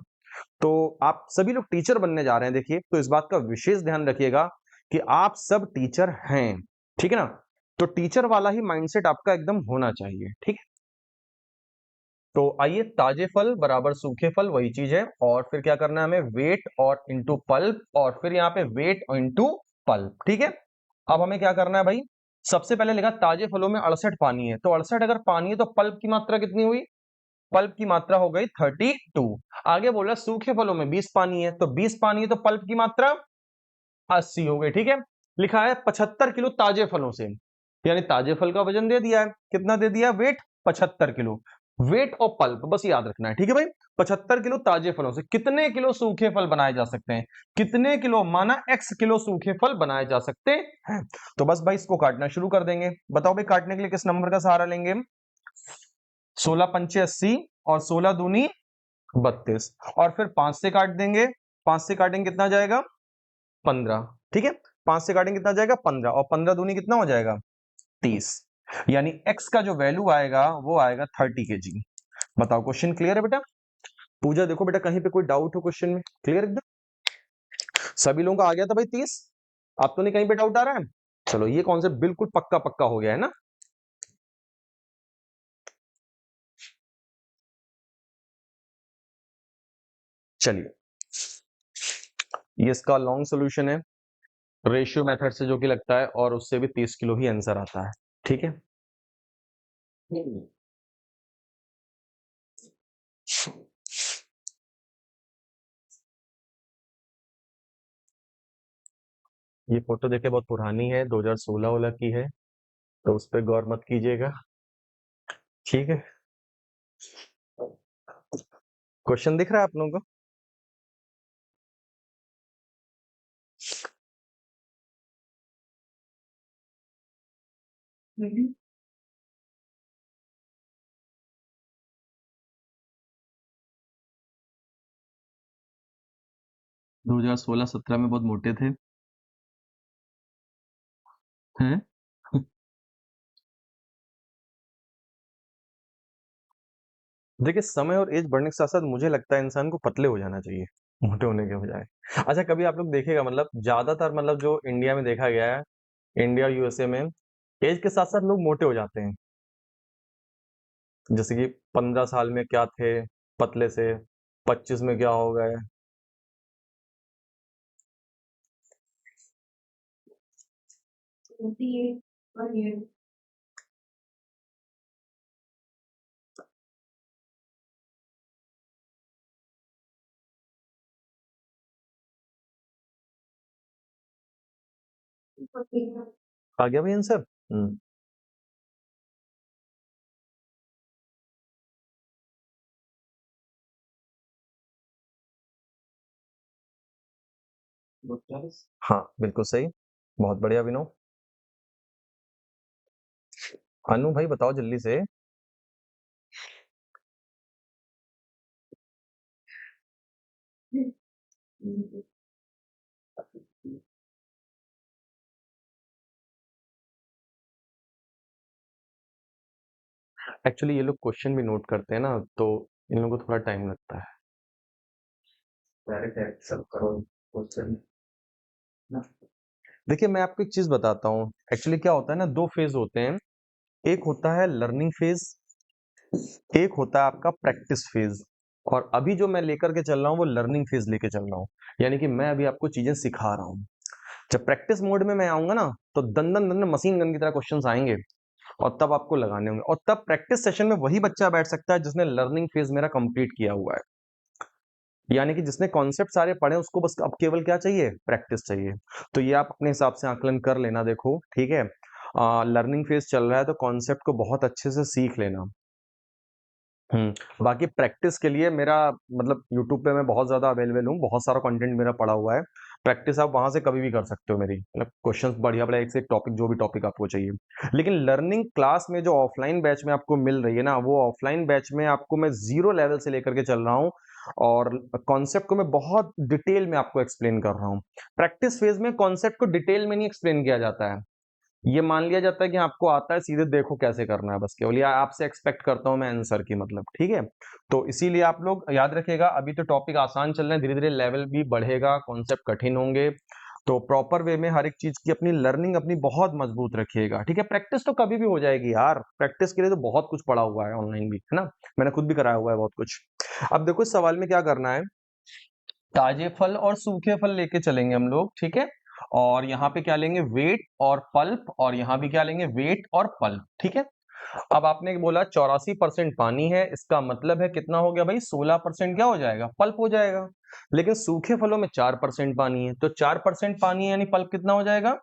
तो आप सभी लोग टीचर बनने जा रहे हैं देखिए, तो इस बात का विशेष ध्यान रखिएगा कि आप सब टीचर हैं, ठीक है ना? तो टीचर वाला ही माइंडसेट आपका एकदम होना चाहिए, ठीक है? तो आइए ताजे फल बराबर सूखे फल वही चीज है और फिर क्या करना है हमें वेट और इनटू पल्प और फिर यहाँ पे वेट इनटू पल्प, ठीक है? अब हमें क्या करना है भाई? सबसे पहले लिखा ताजे फलों में 68 पानी है, तो 68 अगर पानी है तो पल्प की मात्रा कितनी हुई? पल्प की मात्रा हो गई 32। आगे बोला सूखे फलों में 20 पानी है, तो 20 पानी है तो पल्प की मात्रा 80 हो गई, ठीक है? लिखा है 75 किलो ताजे फलों से, यानी ताजे फल का वजन दे दिया है, कितना दे दिया? Weight 75 kilo. वेट और पल्प बस याद रखना है, ठीक है भाई? 75 किलो ताजे फलों से कितने किलो सूखे फल बनाए जा सकते हैं? कितने किलो माना x किलो सूखे फल बनाए जा सकते हैं। तो बस भाई इसको काटना शुरू कर देंगे। बताओ भाई काटने के लिए किस नंबर का सहारा लेंगे? 16 पंचे 80 और 16 दूनी 32 और फिर 5 से काट देंगे। 5 से काटेंगे कितना जाएगा? 15, ठीक है? 5 से काटेंगे कितना जाएगा? 15 और 15 दूनी कितना हो जाएगा? 30। यानी x का जो वैल्यू आएगा वो आएगा 30 केजी। बताओ क्वेश्चन क्लियर है बेटा? पूजा देखो बेटा कहीं पे कोई डाउट हो क्वेश्चन में? क्लियर एकदम? सभी लोगों का आ गया था भाई 30? आप तो नहीं कहीं पे डाउट आ रहा है? चलो ये कॉन्सेप्ट बिल्कुल पक्का पक्का हो गया है ना? चलिए ये इसका लॉन्ग सोल्यूशन है रेशियो मेथड से जो कि लगता है और उससे भी 30 किलो ही आंसर आता है, ठीक है? ये फोटो देखिए बहुत पुरानी है, 2016 की है, तो उस पर गौर मत कीजिएगा, ठीक है? क्वेश्चन दिख रहा है आप लोगों को? हम्म 2016-17 में बहुत मोटे थे हैं? देखिए समय और एज बढ़ने के साथ साथ मुझे लगता है इंसान को पतले हो जाना चाहिए मोटे होने के बजाय। अच्छा कभी आप लोग देखिएगा मतलब ज्यादातर मतलब जो इंडिया में देखा गया है, इंडिया यूएसए में एज के साथ साथ लोग मोटे हो जाते हैं। जैसे कि 15 साल में क्या थे पतले से, 25 में क्या हो गए। 28 और ये आ गया भाई आंसर? हम्म। हाँ बिल्कुल सही, बहुत बढ़िया विनोद। अनु भाई बताओ जल्दी से। एक्चुअली ये लोग क्वेश्चन भी नोट करते हैं ना, तो इन लोगों को थोड़ा टाइम लगता है। डायरेक्ट एक्सेप्ट करो क्वेश्चन ना। देखिए मैं आपको एक चीज बताता हूँ। एक्चुअली क्या होता है ना, दो फेज होते हैं। एक होता है लर्निंग फेज, एक होता है आपका प्रैक्टिस फेज। और अभी जो मैं लेकर के चल रहा हूँ वो लर्निंग फेज लेके चल रहा हूँ। यानी कि मैं अभी आपको चीजें सिखा रहा हूँ। जब प्रैक्टिस मोड में मैं आऊंगा ना, तो दंदन दंदन मशीन गन की तरह क्वेश्चंस आएंगे, और तब आपको लगाने होंगे। और तब प्रैक्टिस सेशन में वही बच्चा बैठ सकता है जिसने लर्निंग फेज मेरा कंप्लीट किया हुआ है। यानी कि जिसने कॉन्सेप्ट सारे पढ़े उसको बस अब केवल क्या चाहिए, प्रैक्टिस चाहिए। तो ये आप अपने हिसाब से आकलन कर लेना। देखो ठीक है, लर्निंग फेज चल रहा है तो कॉन्सेप्ट को बहुत अच्छे से सीख लेना। बाकी प्रैक्टिस के लिए मेरा मतलब यूट्यूब पे मैं बहुत ज़्यादा अवेलेबल हूँ, बहुत सारा कंटेंट मेरा पड़ा हुआ है। प्रैक्टिस आप वहाँ से कभी भी कर सकते हो मेरी, मतलब क्वेश्चंस बढ़िया-बढ़िया एक से एक टॉपिक, जो भी टॉपिक आपको चाहिए। लेकिन लर्निंग क्लास में जो ऑफलाइन बैच में आपको मिल रही है ना, वो ऑफलाइन बैच में आपको मैं ज़ीरो लेवल से लेकर के चल रहा हूँ, और कॉन्सेप्ट को मैं बहुत डिटेल में आपको एक्सप्लेन कर रहा हूँ। प्रैक्टिस फेज़ में कॉन्सेप्ट को डिटेल में नहीं एक्सप्लेन किया जाता है। ये मान लिया जाता है कि आपको आता है, सीधे देखो कैसे करना है बस, केवल या आपसे एक्सपेक्ट करता हूं मैं आंसर की, मतलब ठीक है। तो इसीलिए आप लोग याद रखिएगा, अभी तो टॉपिक आसान चल रहे हैं, धीरे धीरे लेवल भी बढ़ेगा, कॉन्सेप्ट कठिन होंगे। तो प्रॉपर वे में हर एक चीज की अपनी लर्निंग अपनी बहुत मजबूत रखिएगा, ठीक है। प्रैक्टिस तो कभी भी हो जाएगी यार, प्रैक्टिस के लिए तो बहुत कुछ पड़ा हुआ है ऑनलाइन भी, है ना। मैंने खुद भी कराया हुआ है बहुत कुछ। अब देखो इस सवाल में क्या करना है, ताजे फल और सूखे फल लेके चलेंगे हम लोग, ठीक है। और यहाँ पे क्या लेंगे, वेट और पल्प, और यहाँ भी क्या लेंगे, वेट और पल्प, ठीक है। अब आपने बोला 84% पानी है, इसका मतलब है कितना हो गया भाई, 16% क्या हो जाएगा, पल्प हो जाएगा। लेकिन सूखे फलों में 4% पानी है, तो 4% पानी है, यानी पल्प कितना हो जाएगा,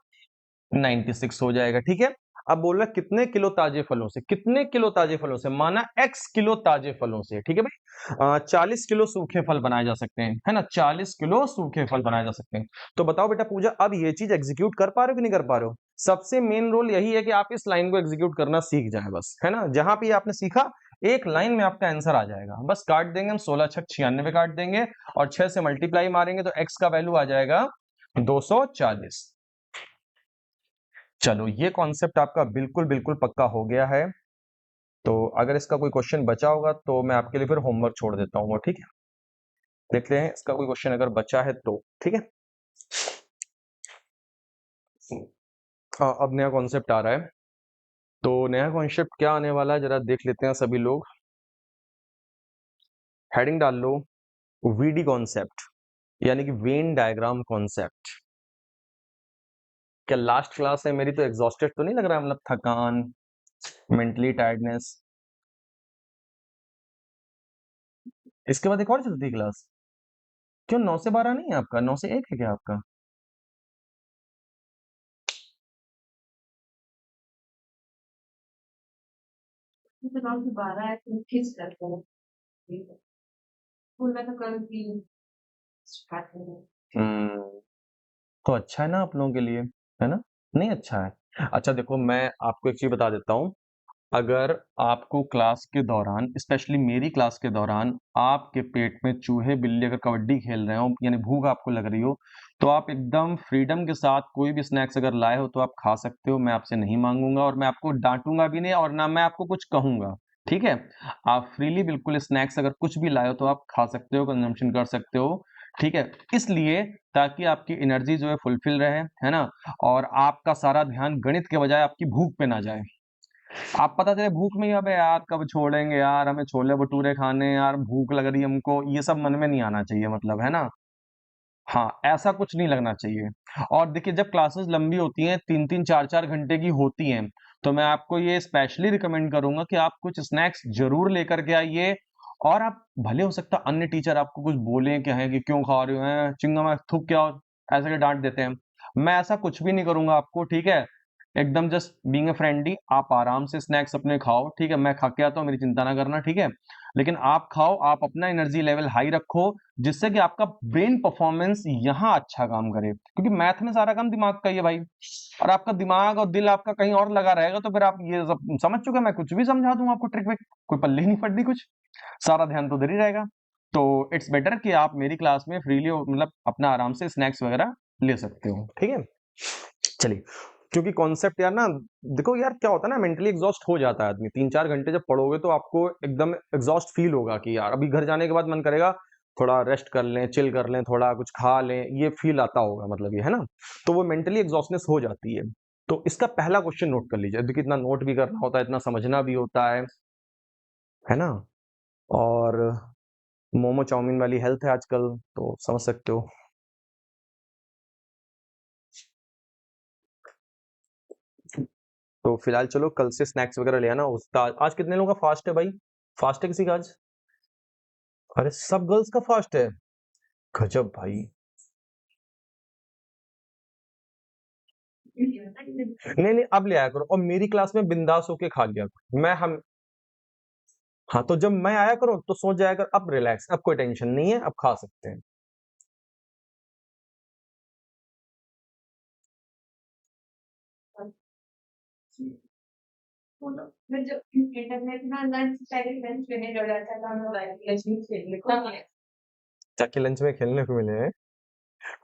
96 हो जाएगा, ठीक है। अब बोल रहा है कितने किलो ताजे फलों से, कितने किलो ताजे फलों से, माना x किलो ताजे फलों से, ठीक है भाई। 40 किलो सूखे फल बनाए जा सकते हैं, है ना, 40 किलो सूखे फल बनाए जा सकते हैं। तो बताओ बेटा पूजा, अब ये चीज एग्जीक्यूट कर पा रहे हो कि नहीं कर पा रहे हो। सबसे मेन रोल यही है कि आप इस लाइन को एग्जीक्यूट करना सीख जाए बस, है ना। जहां भी आपने सीखा एक लाइन में आपका आंसर आ जाएगा, बस काट देंगे हम, 16 छक 96 काट देंगे, और 6 से मल्टीप्लाई मारेंगे तो x का वैल्यू आ जाएगा 240। चलो ये कॉन्सेप्ट आपका बिल्कुल बिल्कुल पक्का हो गया है। तो अगर इसका कोई क्वेश्चन बचा होगा तो मैं आपके लिए फिर होमवर्क छोड़ देता हूँ, ठीक है। देखते हैं इसका कोई क्वेश्चन अगर बचा है तो, ठीक है। हाँ, अब नया कॉन्सेप्ट आ रहा है। तो नया कॉन्सेप्ट क्या आने वाला है जरा देख लेते हैं सभी लोग। हेडिंग डाल लो, वीडी कॉन्सेप्ट, यानी कि वेन डायग्राम कॉन्सेप्ट। क्या लास्ट क्लास है मेरी, तो एग्जॉस्टेड तो नहीं लग रहा है, मतलब थकान, मेंटली टायर्डनेस। इसके बाद एक और चलती है क्लास, क्यों 9 से 12 नहीं है आपका, 9 से 1 है क्या आपका। तो नाम दोबारा है तो किस करते हैं स्कूल में तो कल भी स्टार्ट हो गया। तो अच्छा है ना आप लोगों के लिए, है ना। नहीं अच्छा है। अच्छा देखो मैं आपको एक चीज बता देता हूँ, अगर आपको क्लास के दौरान, स्पेशली मेरी क्लास के दौरान, आपके पेट में चूहे बिल्ली अगर कबड्डी खेल रहे हो, यानी भूख आपको लग रही हो, तो आप एकदम फ्रीडम के साथ कोई भी स्नैक्स अगर लाए हो तो आप खा सकते हो, मैं आपसे नहीं मांगूंगा, और मैं आपको डांटूंगा भी नहीं, और ना मैं आपको कुछ कहूंगा, ठीक है। आप फ्रीली बिल्कुल स्नैक्स अगर कुछ भी लाए हो तो आप खा सकते हो, कंजम्पशन कर सकते हो, ठीक है। इसलिए ताकि आपकी एनर्जी जो है फुलफिल रहे, है ना, और आपका सारा ध्यान गणित के बजाय आपकी भूख पे ना जाए। आप पता चले भूख में ही, अबे यार कब छोड़ेंगे यार, हमें छोले भटूरे खाने यार, भूख लग रही है हमको, ये सब मन में नहीं आना चाहिए, मतलब, है ना। हाँ, ऐसा कुछ नहीं लगना चाहिए। और देखिए जब क्लासेस लंबी होती हैं, 3-3 4-4 घंटे की होती हैं, तो मैं आपको ये स्पेशली रिकमेंड करूंगा कि आप कुछ स्नैक्स जरूर लेकर के आइए। और आप भले हो सकता है अन्य टीचर आपको कुछ बोले कि हैं कि क्यों खा रहे हो, हैं चिंगम थूक क्या, ऐसे के डांट देते हैं। मैं ऐसा कुछ भी नहीं करूंगा आपको, ठीक है। एकदम जस्ट बीइंग अ फ्रेंडली, आप आराम से स्नैक्स अपने खाओ, ठीक है? मैं खा के आता हूँ, मेरी चिंता ना करना, ठीक है? लेकिन आप खाओ, आप अपना एनर्जी लेवल हाई रखो, जिससे कि आपका ब्रेन परफॉर्मेंस यहाँ अच्छा काम करे। क्योंकि मैथ में सारा काम दिमाग का ही है भाई, और आपका दिमाग और दिल आपका कहीं और लगा रहेगा, तो फिर आप ये सब समझ चुके हैं, मैं कुछ भी समझा दूँ आपको ट्रिक-विक, कोई पल्ले ही नहीं पड़नी कुछ, सारा ध्यान तो उधर ही रहेगा। तो इट्स बेटर कि आप मेरी क्लास में फ्रीली मतलब अपना आराम से स्नैक्स वगैरह ले सकते हो, ठीक है? चलिए, क्योंकि कॉन्सेप्ट यार ना देखो यार क्या होता है ना, मेंटली एग्जॉस्ट हो जाता है आदमी। 3-4 घंटे जब पढ़ोगे तो आपको एकदम एग्जॉस्ट फील होगा कि यार अभी घर जाने के बाद मन करेगा थोड़ा रेस्ट कर लें, चिल कर लें, थोड़ा कुछ खा लें, ये फील आता होगा मतलब ये, है ना? तो वो मेंटली एग्जॉस्टनेस हो जाती है। तो इसका पहला क्वेश्चन नोट कर लीजिए। देखिए इतना नोट भी करना होता है, इतना समझना भी होता है ना? और मोमो चाउमीन वाली हेल्थ है आजकल, तो समझ सकते हो। तो फिलहाल चलो कल से स्नैक्स वगैरह ले आना। उसका आज कितने लोगों का फास्ट है भाई? फास्ट है किसी का आज? अरे सब गर्ल्स का फास्ट है? गजब भाई। नहीं नहीं, अब ले आया करो और मेरी क्लास में बिंदास होके खा लिया करो। मैं हम हाँ, तो जब मैं आया करूँ तो सोच जाया कर अब रिलैक्स, अब कोई टेंशन नहीं है, अब खा सकते हैं। फिर जो इंटरनेट ना लंच पहले लंच फिनिश हो जाता था, हम लंच नहीं खेलने को मिले। ताकि लंच में खेलने को मिले हैं।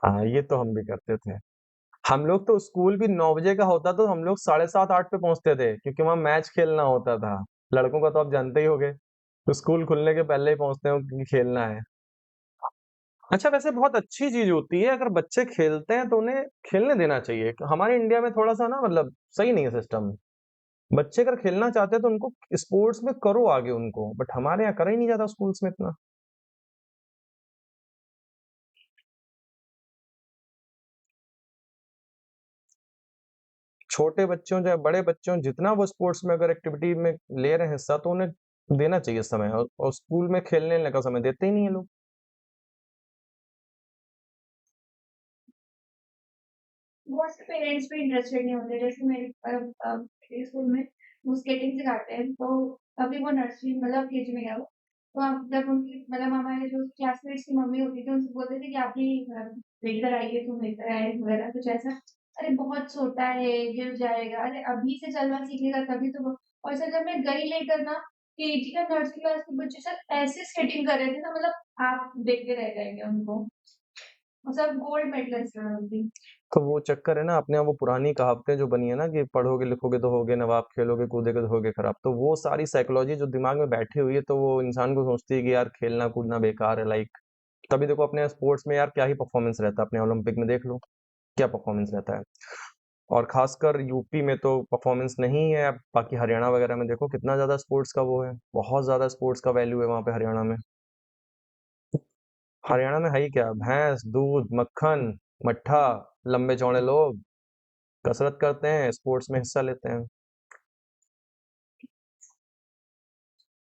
हाँ, ये तो हम भी करते थे। हम लोग तो स्कूल भी 9 बजे का होता तो हम लोग 7:30-8 पे पहुंचते थे, क्योंकि वहां मैच खेलना होता था। लड़कों का तो आप जानते ही होगे, तो स्कूल खुलने के पहले ही पहुंचते हो क्योंकि खेलना है। अच्छा, वैसे बहुत अच्छी चीज होती है अगर बच्चे खेलते हैं तो उन्हें खेलने देना चाहिए। हमारे इंडिया में थोड़ा सा ना मतलब सही नहीं है सिस्टम। बच्चे अगर खेलना चाहते हैं तो उनको स्पोर्ट्स में करो आगे उनको, बट हमारे यहाँ करा ही नहीं जाता स्कूल्स में इतना। छोटे बच्चों चाहे बड़े बच्चों, जितना वो स्पोर्ट्स में अगर एक्टिविटी में ले रहे हैं हिस्सा, तो उन्हें देना चाहिए समय, और स्कूल में खेलने का समय देते ही नहीं है लोग। बहुत से पेरेंट्स भी इंटरेस्टेड नहीं होते, जैसे मेरे स्कूल में वो स्केटिंग सिखाते हैं, तो अभी वो नर्सरी मतलब केजी में गया वो, तो आप जब उनकी मतलब हमारे जो क्लासमेट्स की मम्मी होती थी उनसे बोलते थे कि आप भी लेकर आइए, तुम लेकर आए वगैरह कुछ ऐसा। अरे बहुत छोटा है, गिर जाएगा, अरे अभी से चलना सीखेगा तभी तो और सर जब मैं गई लेकर ना केजी का नर्सरी क्लास के बच्चे सर ऐसे स्केटिंग कर रहे थे ना, मतलब आप देख के रह जाएंगे उनको, और सब गोल्ड मेडलिस्ट हैं उनकी। तो वो चक्कर है ना, अपने यहाँ वो पुरानी कहावतें जो बनी है ना कि पढ़ोगे लिखोगे तो होगे नवाब, खेलोगे कूदोगे तो होगे खराब, तो वो सारी साइकोलॉजी जो दिमाग में बैठी हुई है, तो वो इंसान को सोचती है कि यार खेलना कूदना बेकार है लाइक। तभी देखो अपने स्पोर्ट्स में यार क्या ही परफॉर्मेंस रहता है, अपने ओलंपिक में देख लो क्या परफॉर्मेंस रहता है। और खासकर यूपी में तो परफॉर्मेंस नहीं है। अब बाकी हरियाणा वगैरह में देखो कितना ज्यादा स्पोर्ट्स का वो है, बहुत ज्यादा स्पोर्ट्स का वैल्यू है वहां पे हरियाणा में। हरियाणा में है ही क्या, भैंस दूध मक्खन मट्ठा, लंबे चौड़े लोग कसरत करते हैं, स्पोर्ट्स में हिस्सा लेते हैं।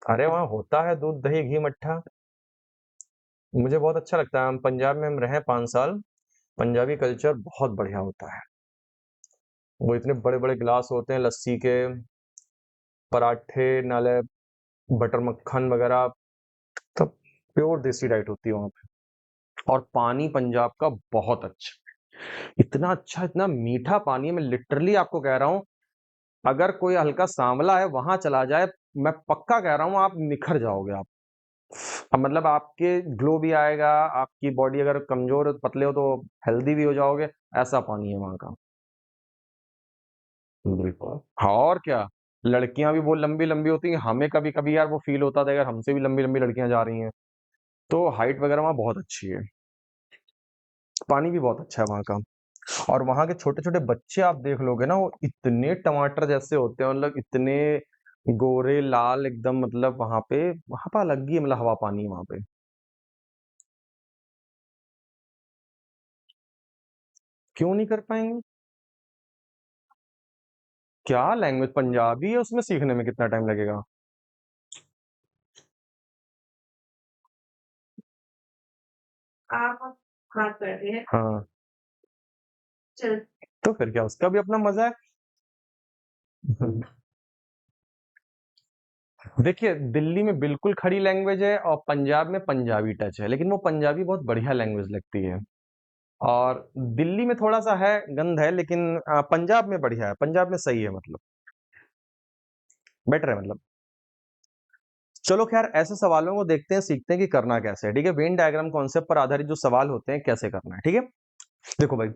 अरे वहाँ होता है दूध दही घी मट्ठा। मुझे बहुत अच्छा लगता है। हम पंजाब में हम रहे 5 साल। पंजाबी कल्चर बहुत बढ़िया होता है। वो इतने बड़े बड़े गिलास होते हैं लस्सी के, पराठे नाले, बटर मक्खन वगैरह, सब प्योर देसी डाइट होती है वहाँ पे। और पानी पंजाब का बहुत अच्छा, इतना अच्छा इतना मीठा पानी है, मैं लिटरली आपको कह रहा हूँ, अगर कोई हल्का सांवला है वहां चला जाए, मैं पक्का कह रहा हूँ आप निखर जाओगे आप। अब मतलब आपके ग्लो भी आएगा, आपकी बॉडी अगर कमजोर पतले हो तो हेल्दी भी हो जाओगे। ऐसा पानी है वहां का। बिल्कुल हाँ, और क्या। लड़कियां भी वो लंबी लंबी होती हैं, हमें कभी कभी यार वो फील होता था यार हमसे भी लंबी लंबी लड़कियां जा रही हैं। तो हाइट वगैरह वहाँ बहुत अच्छी है। पानी भी बहुत अच्छा है वहाँ का। और वहाँ के छोटे-छोटे बच्चे आप देख लोगे ना, वो इतने टमाटर जैसे होते हैं, मतलब इतने गोरे लाल एकदम, मतलब वहाँ पे अलग ही मतलब हवा पानी है वहाँ पे। क्यों नहीं कर पाएंगे? क्या लैंग्वेज पंजाबी है, उसमें सीखने में कितना टाइम लगेगा? आप बात कर रहे हैं, हाँ, चल तो फिर क्या, उसका भी अपना मजा है। देखिए, दिल्ली में बिल्कुल खड़ी लैंग्वेज है और पंजाब में पंजाबी टच है, लेकिन वो पंजाबी बहुत बढ़िया लैंग्वेज लगती है। और दिल्ली में थोड़ा-सा है, गंध है, लेकिन पंजाब में बढ़िया है, पंजाब में सही है मतलब, बेटर है मतलब। चलो खैर ऐसे सवालों को देखते हैं, सीखते हैं कि करना कैसे है, ठीक है? वेन डायग्राम कॉन्सेप्ट पर आधारित जो सवाल होते हैं, कैसे करना है, ठीक है? देखो भाई,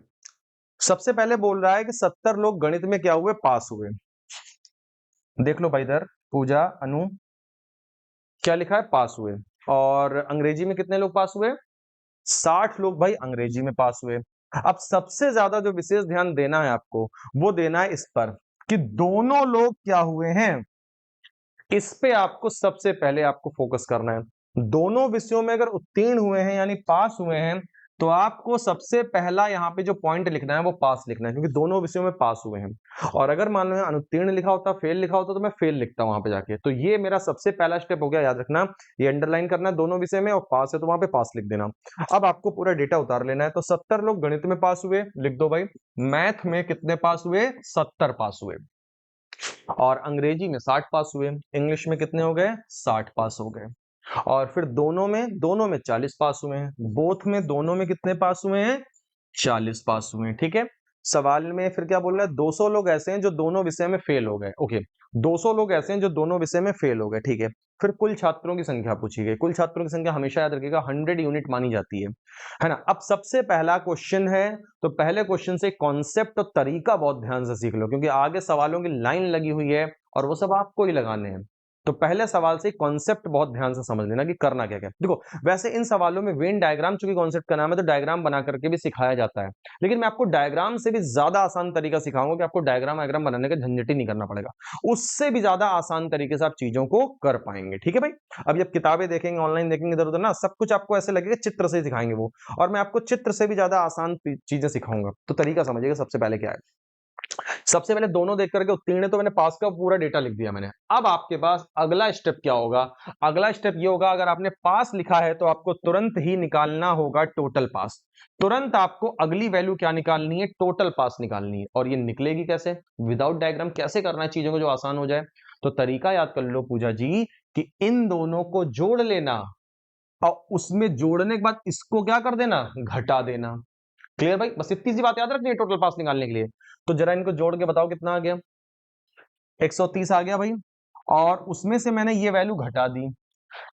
सबसे पहले बोल रहा है कि 70 लोग गणित में क्या हुए? पास हुए। देख लो भाई इधर, पूजा, अनु, क्या लिखा है? पास हुए। और अंग्रेजी में कितने लोग पास हुए? 60 लोग भाई अंग्रेजी में पास हुए। अब सबसे ज्यादा जो विशेष ध्यान देना है आपको, वो देना है इस पर कि दोनों लोग क्या हुए हैं। इस पे आपको सबसे पहले आपको फोकस करना है। दोनों विषयों में अगर उत्तीर्ण हुए हैं यानी पास हुए हैं, तो आपको सबसे पहला यहाँ पे जो पॉइंट लिखना है वो पास लिखना है, क्योंकि दोनों विषयों में पास हुए हैं। और अगर मान लो अनुत्तीर्ण लिखा होता, फेल लिखा होता, तो मैं फेल लिखता वहां पे जाके। तो ये मेरा सबसे पहला स्टेप हो गया, याद रखना। ये अंडरलाइन करना है दोनों विषय में, और पास है तो वहां पे पास लिख देना। अब आपको पूरा डेटा उतार लेना है। तो 70 लोग गणित में पास हुए, लिख दो भाई। मैथ में कितने पास हुए? 70 पास हुए। और अंग्रेजी में 60 पास हुए। इंग्लिश में कितने हो गए? 60 पास हो गए। और फिर दोनों में 40 पास हुए हैं। बोथ में दोनों में कितने पास हुए हैं? 40 पास हुए हैं, ठीक है। सवाल में फिर क्या बोल रहा है? 200 लोग ऐसे हैं जो दोनों विषय में फेल हो गए। ओके, 200 लोग ऐसे हैं जो दोनों विषय में फेल हो गए, ठीक है। फिर कुल छात्रों की संख्या पूछी गई। कुल छात्रों की संख्या हमेशा याद रखिएगा 100 यूनिट मानी जाती है ना। अब सबसे पहला क्वेश्चन है, तो पहले क्वेश्चन से कॉन्सेप्ट और तरीका बहुत ध्यान से सीख लो, क्योंकि आगे सवालों की लाइन लगी हुई है और वो सब आपको ही लगाने हैं। तो पहले सवाल से कॉन्सेप्ट बहुत ध्यान से समझ लेना कि करना क्या क्या। देखो, वैसे इन सवालों में वेन डायग्राम, चूंकि कॉन्सेप्ट का नाम है, तो डायग्राम बना करके भी सिखाया जाता है। लेकिन मैं आपको डायग्राम से भी ज्यादा आसान तरीका सिखाऊंगा कि आपको डायग्राम वायग्राम बनाने का झंझट ही नहीं करना पड़ेगा। उससे भी ज्यादा आसान तरीके से आप चीजों को कर पाएंगे, ठीक है भाई। अब जब किताबें देखेंगे, ऑनलाइन देखेंगे, इधर उधर ना, सब कुछ आपको ऐसे लगेगा चित्र से सिखाएंगे वो। और मैं आपको चित्र से भी ज्यादा आसान चीजें सिखाऊंगा। तो तरीका समझिएगा सबसे पहले क्या है। सबसे पहले दोनों देख करके उत्तीर्ण है, तो मैंने पास का पूरा डेटा लिख दिया मैंने। अब आपके पास अगला स्टेप क्या होगा? अगला स्टेप ये होगा, अगर आपने पास लिखा है तो आपको तुरंत ही निकालना होगा टोटल पास। तुरंत आपको अगली वैल्यू क्या निकालनी है? टोटल पास निकालनी है। और ये निकलेगी कैसे? विदाउट डायग्राम कैसे करना है चीजों को जो आसान हो जाए? तो तरीका याद कर लो पूजा जी, कि इन दोनों को जोड़ लेना, और उसमें जोड़ने के बाद इसको क्या कर देना? घटा देना। क्लियर भाई? बस इतनी सी बात याद रखनी है टोटल पास निकालने के लिए। तो जरा इनको जोड़ के बताओ कितना आ गया? 130 आ गया भाई। और उसमें से मैंने ये वैल्यू घटा दी।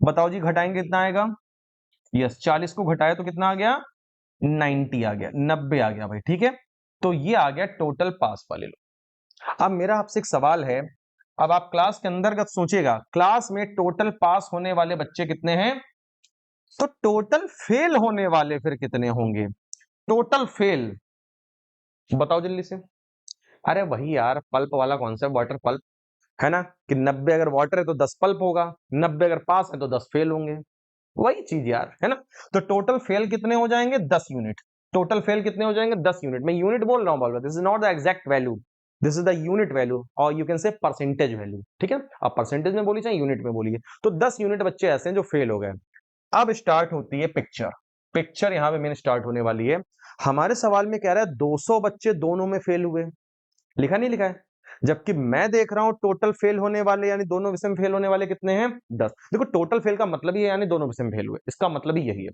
बताओ जी, घटाएंगे कितना आएगा? यस, 40 को घटाया तो कितना आ गया? 90 आ गया, 90 आ गया भाई, ठीक है। तो ये आ गया टोटल पास वाले लोग। अब मेरा आपसे एक सवाल है, अब आप क्लास के अंतर्गत सोचिएगा, क्लास में टोटल पास होने वाले बच्चे कितने हैं? तो टोटल फेल होने वाले फिर कितने होंगे? टोटल फेल बताओ जल्दी से। अरे वही यार, पल्प वाला कॉन्सेप्ट, वाटर पल्प, है ना। कि 90 अगर वाटर है तो 10 पल्प होगा, 90 अगर पास है तो 10 फेल होंगे। वही चीज यार, है ना। तो टोटल फेल कितने हो जाएंगे? 10 यूनिट। टोटल फेल कितने हो जाएंगे? 10 यूनिट। मैं यूनिट बोल रहा हूं, बोल, this is not the exact value, this is the unit value, और you can say percentage value, ठीक है। आप परसेंटेज में बोलिए चाहे यूनिट में बोलिए। तो 10 यूनिट बच्चे ऐसे हैं जो फेल हो गए। अब स्टार्ट होती है पिक्चर। पिक्चर यहां पे मैंने स्टार्ट होने वाली है। हमारे सवाल में कह रहा है 200 बच्चे दोनों में फेल हुए, लिखा नहीं लिखा है? जबकि मैं देख रहा हूं टोटल फेल होने वाले यानी दोनों विषय में फेल होने वाले कितने हैं? 10। देखो, टोटल फेल का मतलब ही है यानी दोनों विषय में फेल हुए, इसका मतलब ही यही है।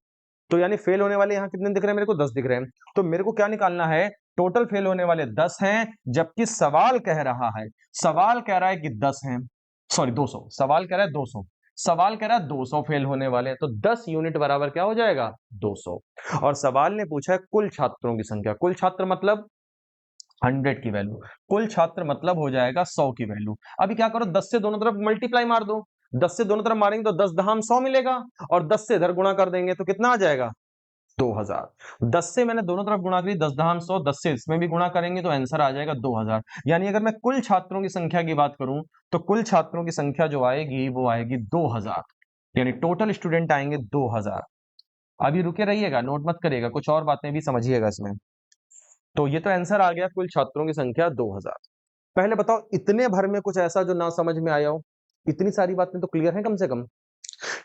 तो यानी फेल होने वाले यहां कितने दिख रहे हैं मेरे को? 10 दिख रहे हैं। तो मेरे को क्या निकालना है? टोटल फेल होने वाले 10 हैं, जबकि सवाल कह रहा है, सवाल कह रहा है कि 10 हैं, सॉरी 200, सवाल कह रहा है 200, सवाल कह रहा है 200 फेल होने वाले हैं। तो 10 यूनिट बराबर क्या हो जाएगा? 200। और सवाल ने पूछा है कुल छात्रों की संख्या। कुल छात्र मतलब 100 की वैल्यू। कुल छात्र मतलब हो जाएगा 100 की वैल्यू। अभी क्या करो, 10 से दोनों तरफ मल्टीप्लाई मार दो। 10 से दोनों तरफ मारेंगे तो 10 दहाम 100 मिलेगा, और 10 से इधर गुणा कर देंगे तो कितना आ जाएगा? 2000। 10 से मैंने दोनों तरफ गुणा करी, 10 दहाम 100, 10 से इसमें भी गुणा करेंगे तो आंसर आ जाएगा 2000। यानी अगर मैं कुल छात्रों की संख्या की बात करूं, तो कुल छात्रों की संख्या जो आएगी वो आएगी 2000, यानी टोटल स्टूडेंट आएंगे 2000। अभी रुके रहिएगा, नोट मत करिएगा, कुछ और बातें भी समझिएगा इसमें। तो ये तो आंसर आ गया, कुल छात्रों की संख्या 2000। पहले बताओ, इतने भर में कुछ ऐसा जो ना समझ में आया हो? इतनी सारी बातें तो क्लियर है कम से कम।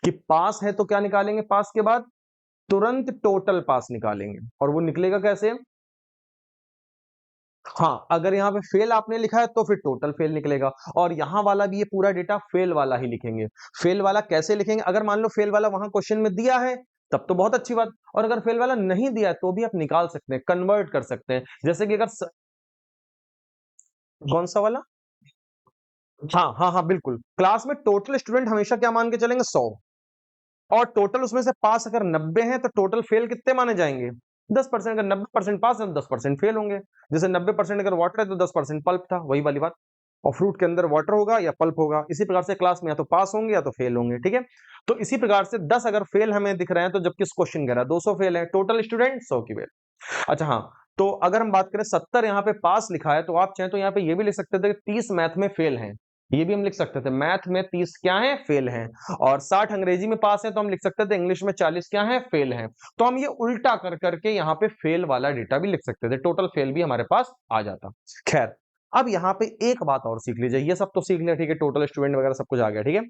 कि पास है तो क्या निकालेंगे? पास के बाद तुरंत टोटल पास निकालेंगे, और वो निकलेगा कैसे? हाँ, अगर यहाँ पे फेल आपने लिखा है तो फिर टोटल फेल निकलेगा और यहाँ वाला भी ये पूरा डेटा फेल वाला ही लिखेंगे। फेल वाला कैसे लिखेंगे? अगर मान लो फेल वाला वहाँ क्वेश्चन में दिया है, तब तो बहुत अच्छी बात और अगर फेल वाला नहीं दिया है, तो भी आप निकाल सकते हैं, कन्वर्ट कर सकते हैं। जैसे कि अगर कौन-सा वाला? हाँ, हाँ, हाँ, बिल्कुल। क्लास में टोटल स्टूडेंट हमेशा क्या मान के चलेंगे 100 और टोटल उसमें से पास अगर 90 हैं, तो टोटल फेल कितने माने जाएँगे? 10% अगर 90% पास है, तो 10% फेल होंगे। जैसे 90% अगर वाटर है, तो 10% पल्प था, वही वाली बात। और फ्रूट के अंदर वाटर होगा या पल्प होगा। इसी प्रकार से क्लास में या तो पास होंगे या तो फेल होंगे, ठीक है? तो इसी प्रकार से 10 अगर फेल हमें दिख रहे हैं, तो जबकि इस क्वेश्चन कह रहा है 200 फेल है, टोटल स्टूडेंट 100 की वैल्यू। अच्छा हाँ, तो अगर हम बात करें 70 यहाँ पे पास लिखा है, तो आप चाहें तो यहाँ पे ये भी लिख सकते थे कि 30 मैथ में फेल हैं। ये भी हम लिख सकते थे, मैथ में 30 क्या है? फेल हैं और 60 अंग्रेजी में पास है, तो हम लिख सकते थे इंग्लिश में 40 क्या है? फेल हैं। तो हम ये उल्टा कर करके यहाँ पे फेल वाला डेटा भी लिख सकते थे, टोटल फेल भी हमारे पास आ जाता। खैर, अब यहाँ पे एक बात और सीख लीजिए, ये सब तो सीख लिया, ठीक है, टोटल स्टूडेंट वगैरह सब कुछ आ गया, ठीक है?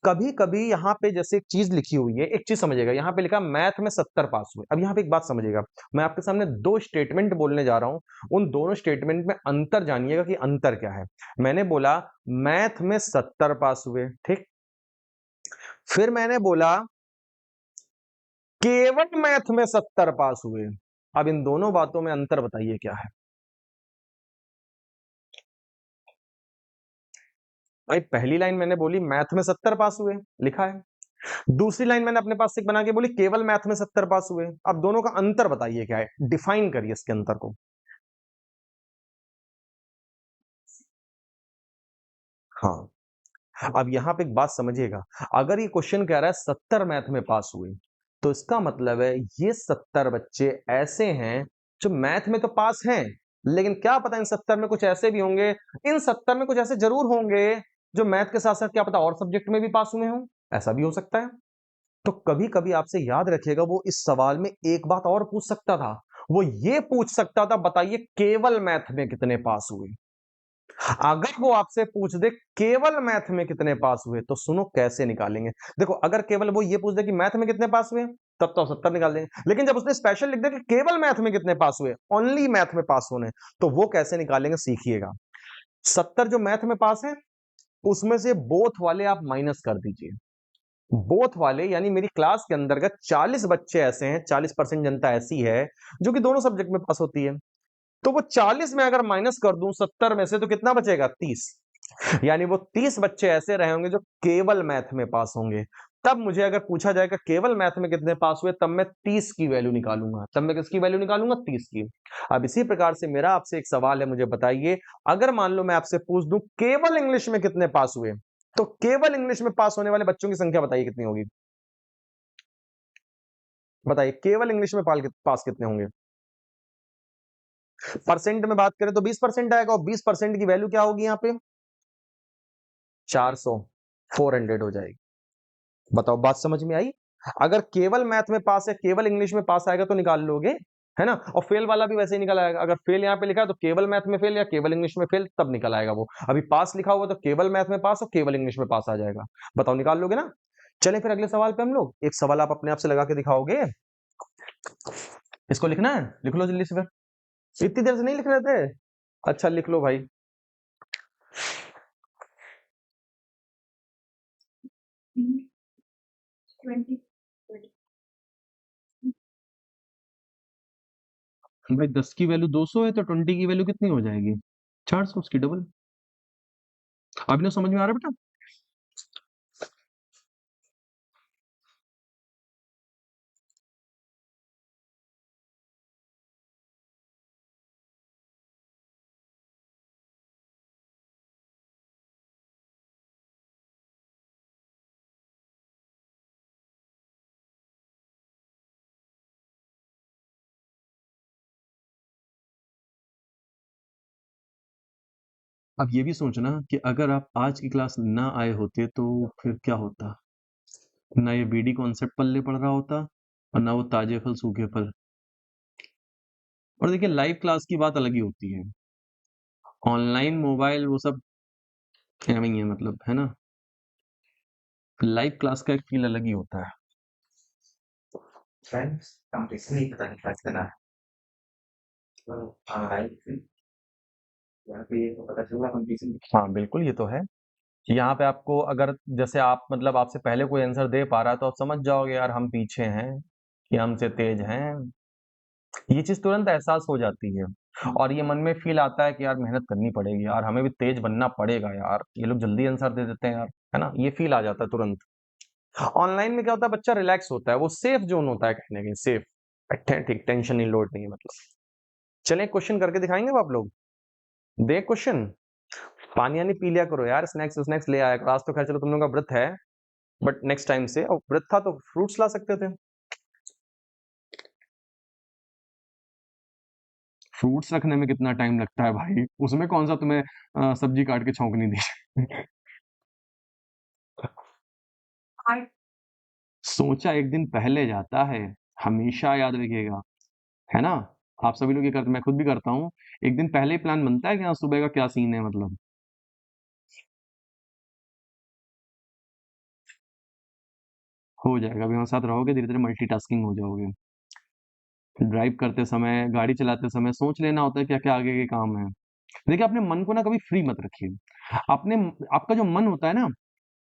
कभी-कभी यहाँ पे जैसे एक चीज़ लिखी हुई है, एक चीज़ समझिएगा, यहाँ पे लिखा मैथ में 70 पास हुए। अब यहाँ पे एक बात समझिएगा, मैं आपके सामने 2 स्टेटमेंट बोलने जा रहा हूँ, उन दोनों स्टेटमेंट में अंतर जानिएगा कि अंतर क्या है। मैंने बोला मैथ में 70 पास हुए, ठीक? फिर मैंने बोला केवल मैथ में 70 पास हुए। अब इन दोनों बातों में अंतर बताइए क्या है? भाई पहली लाइन मैंने बोली मैथ में 70 पास हुए, लिखा है। दूसरी लाइन मैंने अपने पास से बना के बोली केवल मैथ में 70 पास हुए। अब दोनों का अंतर बताइए क्या है? डिफाइन करिए इसके अंतर को। हाँ, अब यहाँ पे एक बात समझिएगा, अगर ये क्वेश्चन कह रहा है 70 मैथ में पास हुए, तो इसका मतलब है ये 70 बच्चे ऐसे हैं जो मैथ में तो पास हैं, लेकिन क्या पता इन 70 में कुछ ऐसे भी होंगे, इन 70 में कुछ ऐसे जरूर होंगे जो मैथ के साथ-साथ क्या पता और सब्जेक्ट में भी पास हुए हों, ऐसा भी हो सकता है। तो कभी-कभी आपसे याद रखिएगा वो इस सवाल में एक बात और पूछ सकता था। वो ये पूछ सकता था बताइए केवल मैथ में कितने पास हुए? अगर वो आपसे पूछ दे केवल मैथ में कितने पास हुए तो सुनो कैसे निकालेंगे। देखो अगर केवल वो ये पूछ दे कि मैथ में कितने पास हुए तब तो 70 निकाल देंगे। लेकिन जब उसने स्पेशल लिख दिया कि केवल मैथ में कितने पास हुए, ओनली मैथ में पास होने, तो वो कैसे निकालेंगे सीखिएगा। 70 जो मैथ में पास हैं, उसमें से बोथ वाले आप माइनस कर दीजिए। बोथ वाले यानी मेरी क्लास के अंतर्गत 40 बच्चे ऐसे हैं, 40% जनता ऐसी है जो कि दोनों सब्जेक्ट में पास होती है। तो वो 40 में अगर माइनस कर दूं 70 में से तो कितना बचेगा? 30। यानी वो 30 बच्चे ऐसे रहे होंगे जो केवल मैथ में पास होंगे। तब मुझे अगर पूछा जाएगा केवल मैथ में कितने पास हुए, तब मैं 30 की वैल्यू निकालूंगा। तब मैं किसकी वैल्यू निकालूंगा? 30 की। अब इसी प्रकार से मेरा आपसे एक सवाल है, मुझे बताइए, अगर मान लो मैं आपसे पूछ दूं केवल इंग्लिश में कितने पास हुए, तो केवल इंग्लिश में पास होने वाले बच्चों की संख्या बताइए कितनी होगी? बताइए केवल इंग्लिश में पास कितने होंगे? परसेंट में बात करें तो 20% आएगा और 20% की वैल्यू क्या होगी यहाँ पे? 400, 400 हो जाएगी। बताओ बात समझ में आई? अगर केवल मैथ में पास है, केवल इंग्लिश में पास आएगा तो निकाल लोगे, है ना? और फेल वाला भी वैसे ही निकल आएगा। अगर फेल यहाँ पे लिखा है तो केवल मैथ में फेल या केवल इंग्लिश में फेल तब निकल आएगा वो। अभी पास लिखा हुआ तो केवल मैथ में पास और केवल इंग्लिश में पास आ जाएगा। बताओ निकाल लोगे ना? चलें फिर अगले सवाल पे हम लोग। एक सवाल आप अपने आप से लगा के दिखाओगे? इसको लिखना है? लिख लो जल्दी से फिर। इतनी देर से नहीं लिख रहे थे? अच्छा लिख लो भाई। हम्म, 20 भाई 10 की वैल्यू 200 है तो 20 की वैल्यू कितनी हो जाएगी? 400 उसकी डबल। अभी ना समझ में आ रहा है बेटा? अब ये भी सोचना कि अगर आप आज की क्लास ना आए होते तो फिर क्या होता? ना ये बीडी कॉन्सेप्ट पल्ले पड़ रहा होता और ना वो ताजे फल सूखे फल। और देखिए लाइव क्लास की बात अलग ही होती है। ऑनलाइन मोबाइल वो सब एवं ही है, मतलब है ना? लाइव क्लास का एक फील अलग ही होता है। Friends, completely different. यहाँ पे ये तो पता चला हम पीछे। हाँ, बिल्कुल ये तो है। यहाँ पे आपको अगर जैसे आप मतलब आपसे पहले कोई आंसर दे पा रहा है तो आप समझ जाओगे यार हम पीछे हैं, ये हमसे तेज हैं। ये चीज़ तुरंत एहसास हो जाती है और ये मन में फ़ील आता है कि यार मेहनत करनी पड़ेगी यार, हमें भी तेज बनना पड़ेगा यार, ये लोग जल्दी आंसर दे देते हैं यार, है ना? ये फ़ील आ जाता है तुरंत। ऑनलाइन में क्या होता है बच्चा रिलैक्स होता है, वो सेफ ज़ोन होता है कहीं न कहीं सेफ। ठीक टेंशन नहीं लोड नहीं है मतलब। चलें क्वेश्चन करके दिखाएँगे अब आप लोग? दें क्वेश्चन? पानी-वानी पी लिया करो यार, स्नैक्स-वस्नैक्स ले आया करो। आज तो खैर चलो तुम लोगों का व्रत है, बट नेक्स्ट टाइम से और व्रत था तो फ्रूट्स ला सकते थे। फ्रूट्स रखने में कितना टाइम लगता है भाई? उसमें कौन-सा तुम्हें सब्जी काट के छौंकनी थी। आर्ट सोचा एक दिन पहले जाता है, हमेशा याद रखिएगा, है ना? आप सभी लोग ये करते मैं खुद भी करता हूँ। एक दिन पहले ही प्लान बनता है कि हाँ, सुबह का क्या सीन है मतलब। हो जाएगा, अभी हमारे साथ रहोगे धीरे-धीरे मल्टीटास्किंग हो जाओगे। ड्राइव करते समय, गाड़ी चलाते समय सोच लेना होता है क्या-क्या आगे के काम हैं। देखिए, अपने मन को ना कभी फ्री मत रखिए। अपने आपका जो मन होता है ना,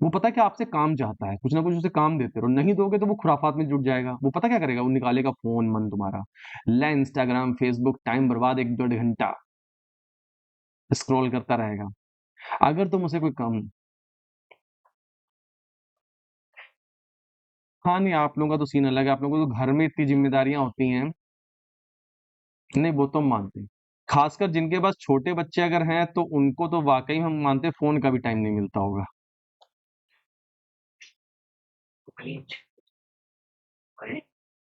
वो पता है क्या आपसे काम चाहता है, कुछ ना कुछ उसे काम देते रहो, नहीं दोगे तो वो खुराफात में जुट जाएगा। वो पता क्या करेगा? वो निकालेगा फ़ोन मन तुम्हारा, ले इंस्टाग्राम, फ़ेसबुक टाइम बर्बाद 1 डेढ़ घंटा स्क्रॉल करता रहेगा। अगर तुम उसे कोई काम हाँ, नहीं आप लोगों का तो सीन अलग है, आप लोगों को तो घर में इतनी ज़िम्मेदारियाँ होती हैं। नहीं, वो तो हम मानते हैं। ख़ासकर जिनके पास छोटे बच्चे अगर हैं, तो उनको तो वाक़ई हम मानते हैं फ़ोन का भी टाइम नहीं मिलता होगा।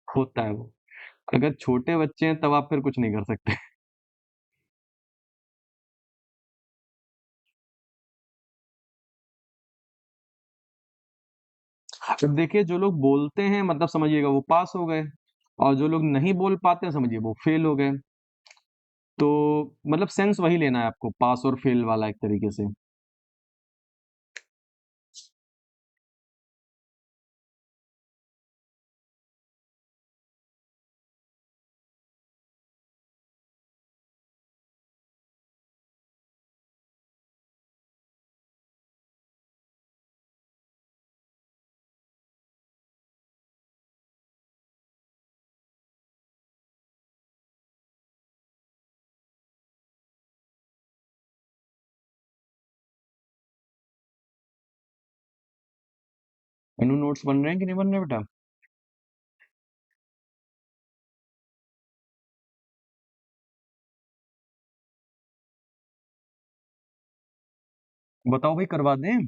होता है वो। अगर छोटे बच्चे हैं तब आप फिर कुछ नहीं कर सकते। अब देखिए जो लोग बोलते हैं मतलब समझिएगा वो पास हो गए और जो लोग नहीं बोल पाते हैं समझिए वो फेल हो गए। तो मतलब सेंस वही लेना है आपको पास और फेल वाला एक तरीके से। इन्हों नोट्स बन रहे हैं कि नहीं बन रहे बेटा? बताओ भाई करवा दें?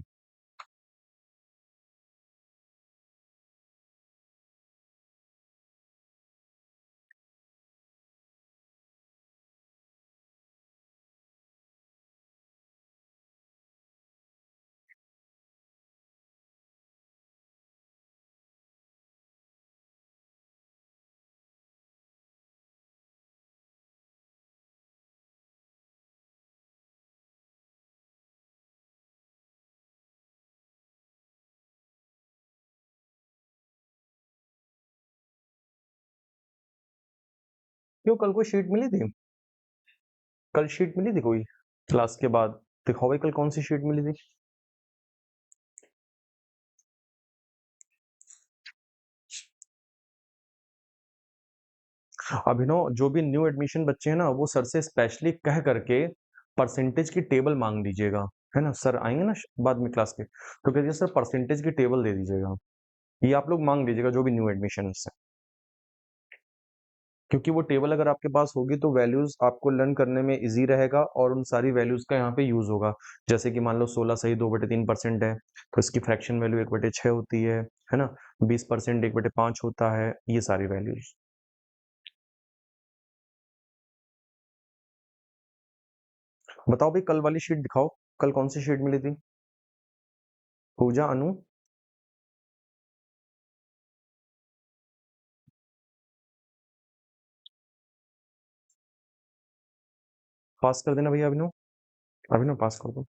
क्यों कल को शीट मिली थी? कल शीट मिली थी कोई? क्लास के बाद? दिखाओ भाई कल कौन सी शीट मिली थी? अभिनव जो भी न्यू एडमिशन बच्चे हैं ना वो सर से स्पेशली कह करके परसेंटेज की टेबल मांग लीजिएगा है ना सर आएंगे ना बाद में क्लास के तो कहिए सर परसेंटेज की टेबल दे दीजिएगा ये आप लोग मांग लीजिएगा जो भी न्यू एडमिशन है क्योंकि वो टेबल अगर आपके पास होगी तो वैल्यूज आपको लर्न करने में इजी रहेगा और उन सारी वैल्यूज का यहाँ पे यूज होगा जैसे कि मान लो 16 सही 2/3% है तो इसकी फ्रैक्शन वैल्यू 1/6 होती है ना 20% 1/5 होता है ये सारी वैल्यूज बताओ भाई कल वाली शीट दिखाओ कल कौन सी शीट मिली थी पूजा अनु पास कर देना भैया अभिनव अभिनव पास कर दो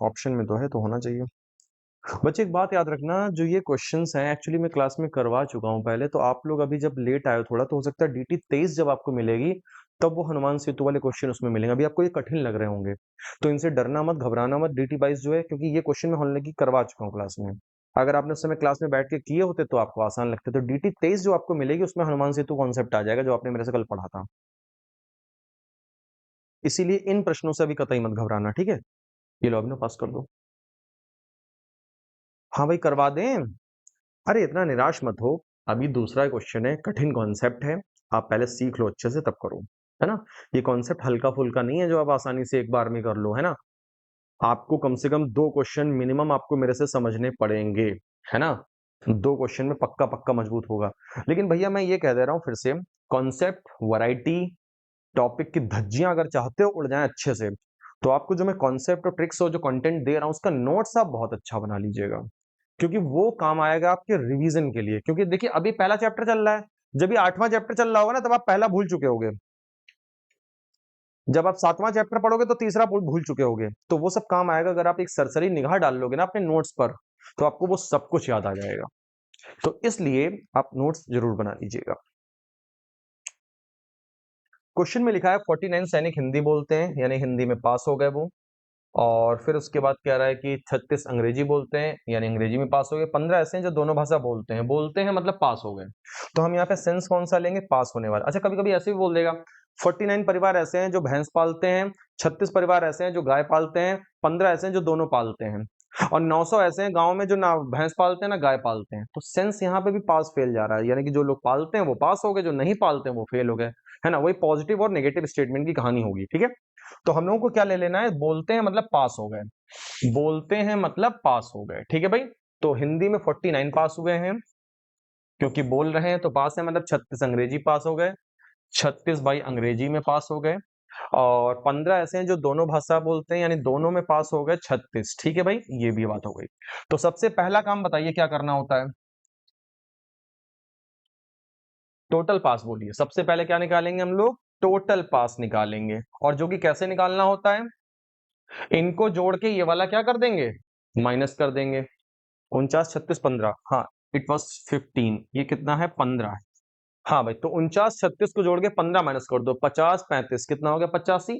ऑप्शन में तो है तो होना चाहिए बच्चे एक बात याद रखना, जो ये क्वेश्चंस हैं एक्चुअली मैं क्लास में करवा चुका हूँ पहले, तो आप लोग अभी जब लेट आए हो थोड़ा, तो हो सकता है डीटी 23 जब आपको मिलेगी, तब वो हनुमान सेतु वाले क्वेश्चन उसमें मिलेंगे। अभी आपको ये कठिन लग रहे होंगे, तो इनसे डरना मत, घबराना मत। डीटी 22 जो है, क्योंकि ये क्वेश्चन मैं ऑलरेडी करवा चुका हूँ क्लास में। अगर आपने उस समय क्लास में बैठ के किए होते तो आपको आसान लगते। तो डीटी 23 जो आपको मिलेगी उसमें हनुमान सेतु कॉन्सेप्ट आ जाएगा, जो आपने मेरे से कल पढ़ा था। इसीलिए इन प्रश्नों से अभी कतई मत घबराना, ठीक है? ये लो अभी ना पास कर दो। हाँ भाई करवा दें। अरे इतना निराश मत हो, अभी दूसरा क्वेश्चन है, कठिन कॉन्सेप्ट है, आप पहले सीख लो अच्छे से तब करो, है ना? ये कॉन्सेप्ट हल्का फुल्का नहीं है जो आप आसानी से एक बार में कर लो, है ना? आपको कम से कम 2 क्वेश्चन मिनिमम आपको मेरे से समझने पड़ेंगे, है ना? 2 क्वेश्चन में पक्का पक्का मजबूत होगा। लेकिन भैया मैं ये कह दे रहा हूँ फिर से, कॉन्सेप्ट, वैरायटी, टॉपिक की धज्जियां अगर चाहते हो उड़ जाएं अच्छे से, तो आपको जो मैं कॉन्सेप्ट और ट्रिक्स और जो कंटेंट दे रहा हूँ उसका नोट्स आप बहुत अच्छा बना लीजिएगा, क्योंकि वो काम आएगा आपके रिवीजन के लिए। क्योंकि देखिए अभी पहला चैप्टर चल रहा है, जब ये 8वां चैप्टर चल रहा होगा ना, तब आप पहला भूल चुके होगे। जब आप 7वां चैप्टर पढ़ोगे तो तीसरा भूल चुके होगे। तो वो सब काम आएगा अगर आप एक सरसरी निगाह डाल लोगे ना अपने नोट्स पर, तो आपको वो सब कुछ याद आ जाएगा। तो इसलिए आप नोट्स जरूर बना लीजिएगा। क्वेश्चन में लिखा है 49 सैनिक हिंदी बोलते हैं, यानी हिंदी में पास हो गए वो। और फिर उसके बाद कह रहा है कि 36 अंग्रेजी बोलते हैं, यानी अंग्रेजी में पास हो गए। 15 ऐसे हैं जो दोनों भाषा बोलते हैं मतलब पास हो गए। तो हम यहाँ पे सेंस कौन सा लेंगे? पास होने वाला। अच्छा कभी कभी ऐसे भी बोल देगा, 49 परिवार ऐसे हैं जो भैंस पालते हैं, 36 परिवार ऐसे हैं जो गाय पालते हैं, 15 ऐसे हैं जो दोनों पालते हैं, और 900 ऐसे हैं गांव में जो ना भैंस पालते हैं ना गाय पालते हैं। तो सेंस यहाँ पे भी पास फेल जा रहा है, यानी कि जो लोग पालते हैं वो पास हो गए, जो नहीं पालते हैं वो फेल हो गए, है ना? वही पॉजिटिव और नेगेटिव स्टेटमेंट की कहानी होगी, ठीक है? तो हम लोगों को क्या ले लेना है? बोलते हैं मतलब पास हो गए, बोलते हैं मतलब पास हो गए, ठीक है भाई? तो हिंदी में 49 पास हुए हैं, क्योंकि बोल रहे हैं तो पास है, मतलब 36 अंग्रेजी पास हो गए, 36 भाई अंग्रेजी में पास हो गए, और 15 ऐसे हैं जो दोनों भाषा बोलते हैं, यानी दोनों में पास हो गए 36, ठीक है भाई? ये भी बात हो गई। तो सबसे पहला काम बताइए क्या करना होता है? टोटल पास बोलिए। सबसे पहले क्या निकालेंगे हम लोग? टोटल पास निकालेंगे, और जो कि कैसे निकालना होता है? इनको जोड़ के ये वाला क्या कर देंगे? माइनस कर देंगे। 49, 36, 15, हाँ, इट वॉज 15, ये कितना है? 15 है। हाँ भाई, तो 49, 36 को जोड़ के 15 माइनस कर दो, 50, 35, कितना हो गया? 85।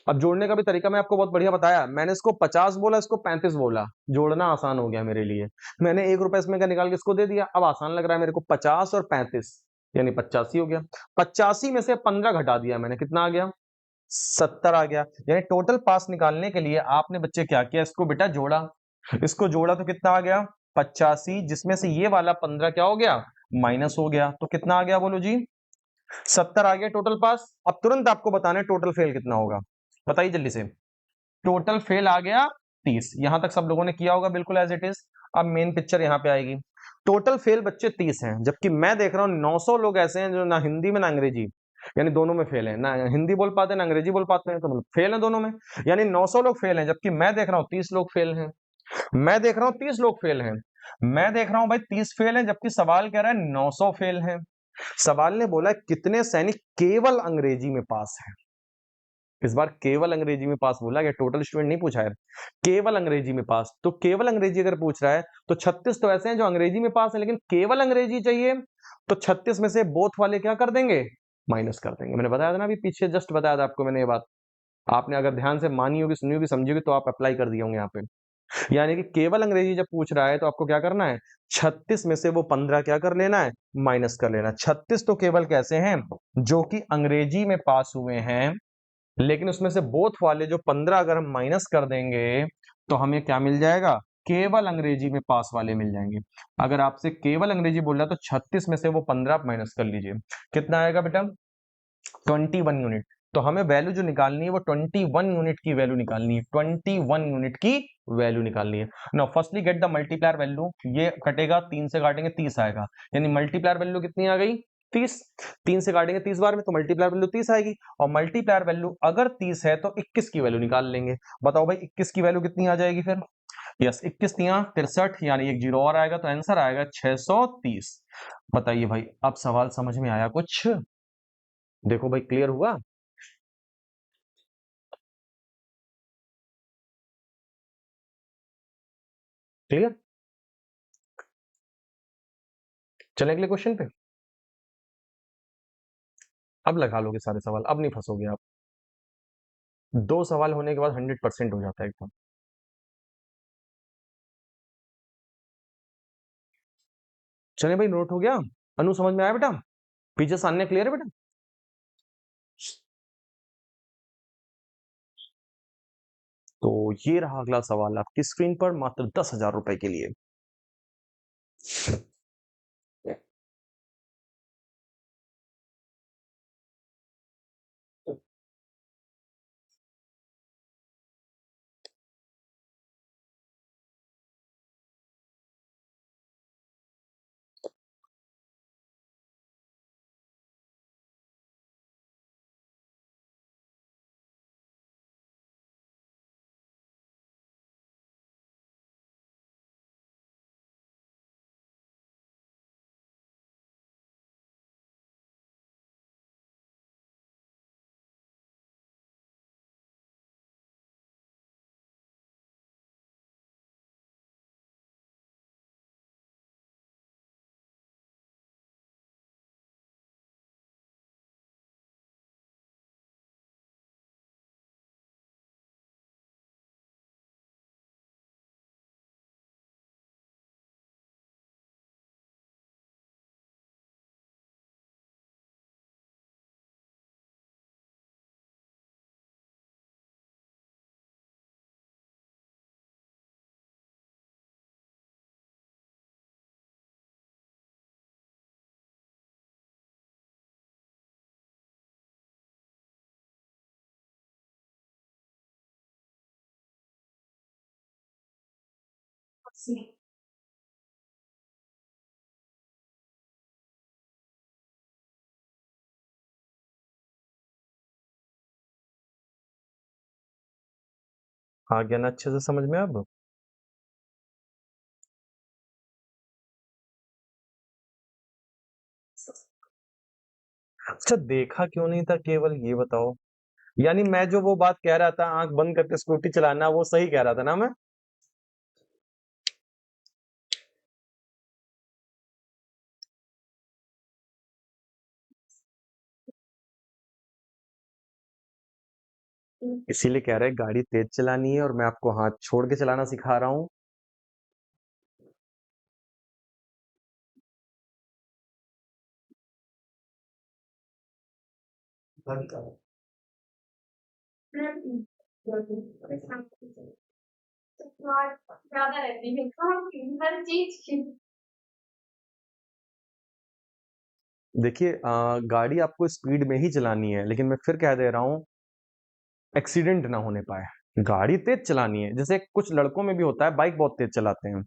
अब जोड़ने का भी तरीका मैं आपको बहुत बढ़िया बताया, मैंने इसको 50 बोला, इसको 35 बोला, जोड़ना आसान हो गया मेरे लिए। मैंने 1 रुपए इसमें का निकाल के इसको दे दिया, अब आसान लग रहा है मेरे को। 50 और 35 यानी 85 हो गया। 85 में से 15 घटा दिया मैंने, कितना आ गया? 70 आ गया। यानी टोटल पास निकालने के लिए आपने बच्चे क्या किया? इसको बेटा जोड़ा, इसको जोड़ा तो कितना आ गया? 85, जिसमें से ये वाला 15 क्या हो गया? माइनस हो गया, तो कितना आ गया बोलो जी? 70 आ गया टोटल पास। अब तुरंत आपको बताना है टोटल फेल कितना होगा, बताइए जल्दी से। टोटल फेल आ गया 30। यहां तक सब लोगों ने किया होगा बिल्कुल एज इट इज। अब मेन पिक्चर यहाँ पे आएगी। टोटल फेल बच्चे 30 हैं, जबकि मैं देख रहा हूँ 900 लोग ऐसे हैं जो ना हिंदी में ना अंग्रेजी, यानी दोनों में फेल है, ना हिंदी बोल पाते हैं ना अंग्रेजी बोल पाते हैं, तो मतलब फेल है दोनों में। यानी 900 लोग फेल हैं, जबकि मैं देख रहा हूँ 30 लोग फेल हैं। मैं देख रहा हूँ 30 लोग फेल हैं। मैं देख रहा हूँ भाई 30 फेल हैं, जबकि सवाल कह रहा है 900 फेल हैं। सवाल ने बोला है कितने सैनिक केवल अंग्रेजी में पास हैं। इस बार केवल अंग्रेजी में पास बोला, या टोटल स्टूडेंट नहीं पूछा है, केवल अंग्रेजी में पास। तो केवल अंग्रेजी अगर पूछ रहा है तो 36 तो ऐसे हैं जो अंग्रेजी में पास है, लेकिन केवल अंग्रेजी चाहिए, तो 36 में से बोथ वाले क्या कर देंगे? माइनस कर देंगे। मैंने बताया था ना अभी पीछे, जस्ट बताया था आपको मैंने ये बात। आपने अगर ध्यान से मानी होगी, सुनी होगी, समझी होगी, तो आप अप्लाई कर दिए होंगे यहाँ पे। यानी कि केवल अंग्रेजी जब पूछ रहा है तो आपको क्या करना है? 36 में से वो 15 क्या कर लेना है? माइनस कर लेना। 36 तो केवल कैसे हैं? जो कि अंग्रेजी में पास हुए हैं, लेकिन उसमें से बोथ वाले जो 15 अगर हम माइनस कर देंगे, तो हमें क्या मिल जाएगा? केवल अंग्रेजी में पास वाले मिल जाएंगे। अगर आपसे केवल अंग्रेजी बोल रहा है तो 36 में से वो 15 आप माइनस कर लीजिए, कितना आएगा बेटा? 21 यूनिट। तो हमें वैल्यू जो निकालनी है वो 21 यूनिट की वैल्यू निकालनी है, 21 यूनिट की वैल्यू निकालनी है। Now firstly get the multiplier value. ये कटेगा, 3 से काटेंगे 30 आएगा, यानी मल्टीप्लायर वैल्यू कितनी आ गई? 30। 3 से काटेंगे 30 बार में, तो मल्टीप्लायर वैल्यू 30 आएगी। और मल्टीप्लायर वैल्यू अगर 30 है तो 21 की वैल्यू निकाल लेंगे। बताओ भाई 21 की वैल्यू कितनी आ जाएगी फिर? यस, 21 तिया 63, यानी एक जीरो और आएगा, तो आंसर आएगा 630। बताइए भाई, अब सवाल समझ में आया कुछ? देखो भाई क्लियर हुआ? क्लियर? चलें अगले क्वेश्चन पे। अब लगा लोगे सारे सवाल, अब नहीं फंसोगे आप। 2 सवाल होने के बाद 100% हो जाता है एकदम। चलें भाई, नोट हो गया? अनु समझ में आया बेटा? पीछे सान्य क्लियर है बेटा? तो ये रहा अगला सवाल आपकी स्क्रीन पर, मात्र 10,000 रुपए के लिए। आ गया ना अच्छे से समझ में अब? अच्छा, देखा क्यों नहीं था केवल ये बताओ? यानी मैं जो वो बात कह रहा था, आंख बंद करके स्कूटी चलाना, वो सही कह रहा था ना मैं? इसीलिए कह रहे हैं गाड़ी तेज चलानी है और मैं आपको हाथ छोड़ के चलाना सिखा रहा हूँ। ज़्यादा रहती है हर चीज़ की। देखिए गाड़ी आपको स्पीड में ही चलानी है, लेकिन मैं फिर कह दे रहा हूँ, एक्सीडेंट ना होने पाए। गाड़ी तेज चलानी है, जैसे कुछ लड़कों में भी होता है, बाइक बहुत तेज चलाते हैं,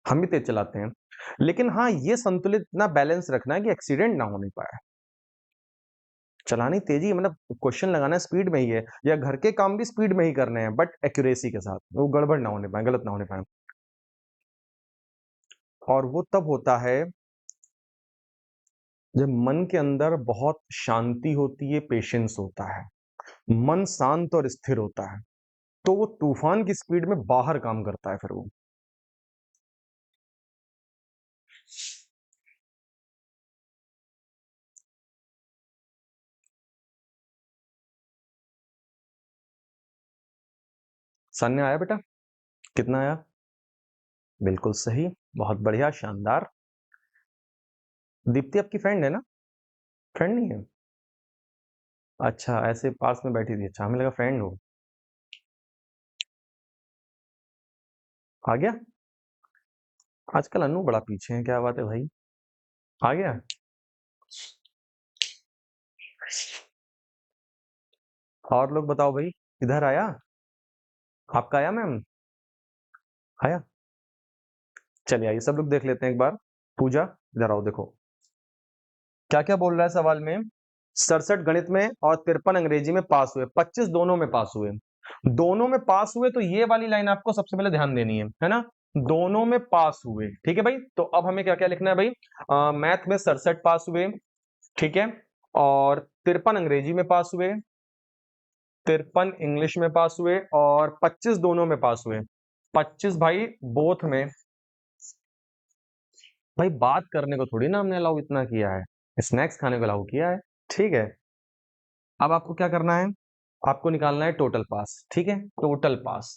हम भी तेज चलाते हैं, लेकिन हाँ, ये संतुलित ना बैलेंस रखना है कि एक्सीडेंट ना होने पाए। चलानी तेजी मतलब क्वेश्चन लगाना स्पीड में ही है, या घर के काम भी स्पीड में ही करने हैं, बट एक्यूरेसी के साथ, वो गड़बड़ ना होने पाए, गलत ना होने पाए। और वो तब होता है जब मन के अंदर बहुत शांति होती है, पेशेंस होता है, मन शांत और स्थिर होता है, तो वो तूफान की स्पीड में बाहर काम करता है फिर वो। सान्य आया बेटा? कितना आया? बिल्कुल सही, बहुत बढ़िया, शानदार। दीप्ति आपकी फ्रेंड है ना? फ्रेंड नहीं है? अच्छा, ऐसे पास में बैठी थी, अच्छा हमें लगा फ्रेंड हो। आ गया? आजकल अनु बड़ा पीछे है, क्या बात है भाई? आ गया? और लोग बताओ भाई, इधर आया? आपका आया मैम? आया? चलिए आइए सब लोग देख लेते हैं एक बार। पूजा, इधर आओ देखो। क्या क्या बोल रहा है सवाल में? 67 गणित में और 53 अंग्रेजी में पास हुए, 25 दोनों में पास हुए। दोनों में पास हुए तो ये वाली लाइन आपको सबसे पहले ध्यान देनी है ना? दोनों में पास हुए, ठीक है भाई। तो अब हमें क्या क्या लिखना है भाई? मैथ में 67 पास हुए, ठीक है, और 53 अंग्रेजी में पास हुए, 53 इंग्लिश में पास हुए, और 25 दोनों में पास हुए। 25 भाई बोथ में, भाई बात करने को थोड़ी ना हमने अलाउ इतना किया है, स्नैक्स खाने को अलाउ किया है, ठीक है। अब आपको क्या करना है, आपको निकालना है टोटल पास, ठीक है, टोटल पास।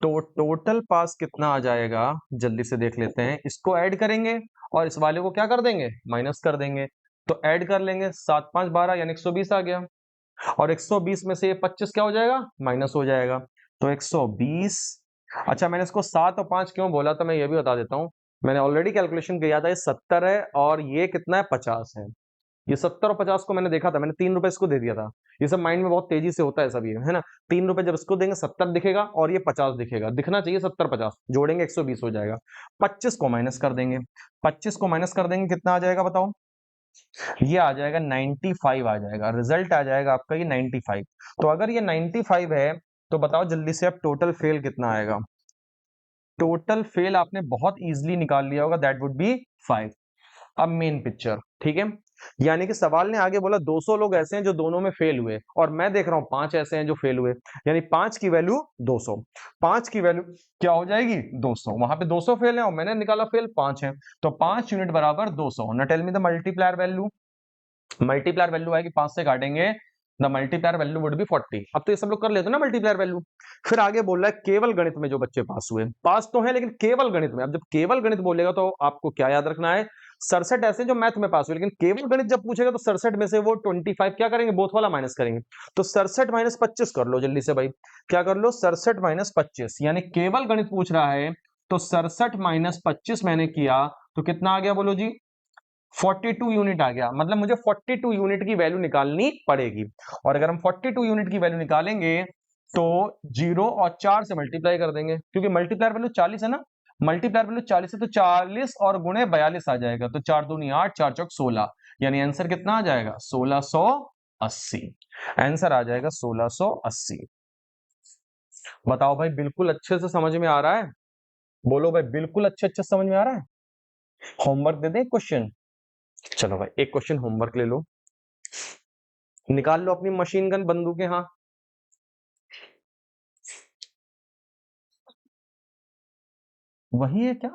तो टोटल पास कितना आ जाएगा, जल्दी से देख लेते हैं। इसको ऐड करेंगे और इस वाले को क्या कर देंगे, माइनस कर देंगे। तो ऐड कर लेंगे, 7 5 12 यानी 120 आ गया। और 120 में से ये 25 क्या हो जाएगा, माइनस हो जाएगा। तो 120। अच्छा, मैंने इसको 7 और 5 क्यों बोला था मैं ये भी बता देता हूँ। मैंने ऑलरेडी कैलकुलेशन किया था, ये 70 है और ये कितना है, 50 है। ये 70 और 50 को मैंने देखा था, मैंने 3 रुपए इसको दे दिया था। ये सब माइंड में बहुत तेजी से होता है सभी, है ना। 3 रुपए जब इसको देंगे 70 दिखेगा और ये 50 दिखेगा, दिखना चाहिए 70 50, जोड़ेंगे 120 हो जाएगा। 25 को माइनस कर देंगे, 25 को माइनस कर देंगे कितना आ जाएगा बताओ। ये आ जाएगा 95 आ जाएगा, रिजल्ट आ जाएगा आपका ये 95। तो अगर ये 95 है तो बताओ जल्दी से अब टोटल फेल कितना आएगा। टोटल फेल आपने बहुत इजीली निकाल लिया होगा, दैट वुड बी 5। अब मेन पिक्चर, ठीक है। यानी कि सवाल ने आगे बोला 200 लोग ऐसे हैं जो दोनों में फेल हुए और मैं देख रहा हूं 5 ऐसे हैं जो फेल हुए, यानी 5 की वैल्यू 200। 5 की वैल्यू क्या हो जाएगी, 200। वहां पे 200 फेल है और मैंने निकाला फेल 5 है, तो 5 यूनिट बराबर 200। ना tell me the multiplier value. Multiplier value आएगी, 5 से काटेंगे, the multiplier value would be 40। अब तो ये सब लोग कर लेते हैं ना मल्टीप्लायर वैल्यू। फिर आगे बोल रहा है केवल गणित में जो बच्चे पास हुए, पास तो है लेकिन केवल गणित में। अब जब केवल गणित बोलेगा तो आपको क्या याद रखना है, 67 ऐसे जो मैथ में पास हुए, लेकिन केवल गणित जब पूछेगा तो 67 में से वो 25 क्या करेंगे, बोथ वाला माइनस करेंगे। तो 67 माइनस 25 कर लो जल्दी से भाई, क्या कर लो, 67 माइनस 25, यानी केवल गणित पूछ रहा है तो 67 माइनस 25 मैंने किया तो कितना आ गया बोलो जी, 42 यूनिट आ गया। मतलब मुझे 42 यूनिट की वैल्यू निकालनी पड़ेगी। और अगर हम 42 यूनिट की वैल्यू निकालेंगे तो 0 और 4 से मल्टीप्लाई कर देंगे, क्योंकि मल्टीप्लायर वैल्यू 40 है ना। मल्टीप्लायर वैल्यू 40 है तो 40 और गुणे 42 आ जाएगा, तो 4 दूनी 8, 4 चौक 16, यानी आंसर कितना आ जाएगा, 1680। आंसर आ जाएगा 1680। बताओ भाई बिल्कुल अच्छे से समझ में आ रहा है, बोलो भाई बिल्कुल अच्छे अच्छे समझ में आ रहा है। होमवर्क दे दें क्वेश्चन, चलो भाई एक क्वेश्चन होमवर्क ले लो, निकाल लो अपनी मशीन गन बंदूकें। हाँ वही है क्या,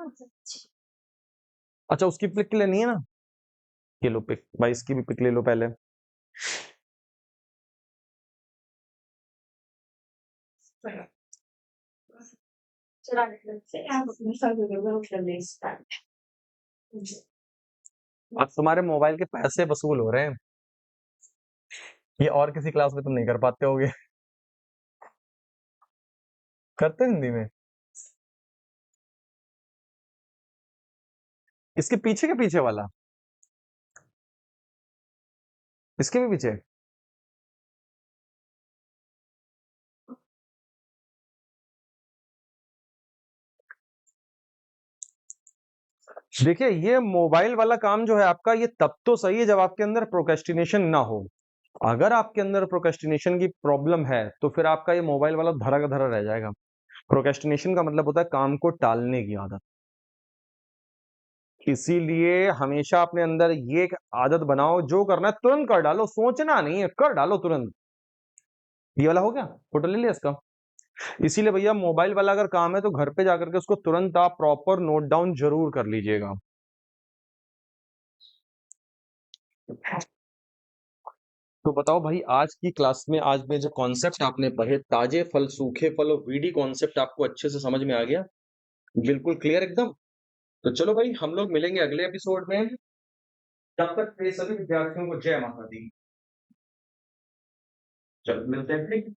अच्छा उसकी पिक लेनी है ना, ये लो पिक भाई, इसकी भी पिक ले लो पहले। अब तुम्हारे मोबाइल के पैसे वसूल हो रहे हैं, ये और किसी क्लास में तुम नहीं कर पाते होगे। करते हिंदी में, इसके पीछे के पीछे वाला, इसके भी पीछे। देखिए ये मोबाइल वाला काम जो है आपका, ये तब तो सही है जब आपके अंदर प्रोक्रेस्टिनेशन ना हो। अगर आपके अंदर प्रोक्रेस्टिनेशन की प्रॉब्लम है तो फिर आपका ये मोबाइल वाला धरा का धरा रह जाएगा। प्रोक्रेस्टिनेशन का मतलब होता है काम को टालने की आदत। इसीलिए हमेशा अपने अंदर ये एक आदत बनाओ, जो करना है तुरंत कर डालो, सोचना नहीं है, कर डालो तुरंत। ये वाला हो गया, फोटो ले लिया इसका। इसीलिए भैया मोबाइल वाला अगर काम है तो घर पे जाकर के उसको तुरंत आप प्रॉपर नोट डाउन जरूर कर लीजिएगा। तो बताओ भाई आज की क्लास में, आज में जो कॉन्सेप्ट आपने पढ़े, ताजे फल, सूखे फल और वीडी कॉन्सेप्ट आपको अच्छे से समझ में आ गया, बिल्कुल क्लियर एकदम। तो चलो भाई हम लोग मिलेंगे अगले एपिसोड में, तब तक के सभी विद्यार्थियों को जय माता दी। चलो मिलते हैं ठीक?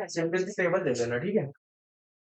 सिंपल टेबल दे देना, ठीक है।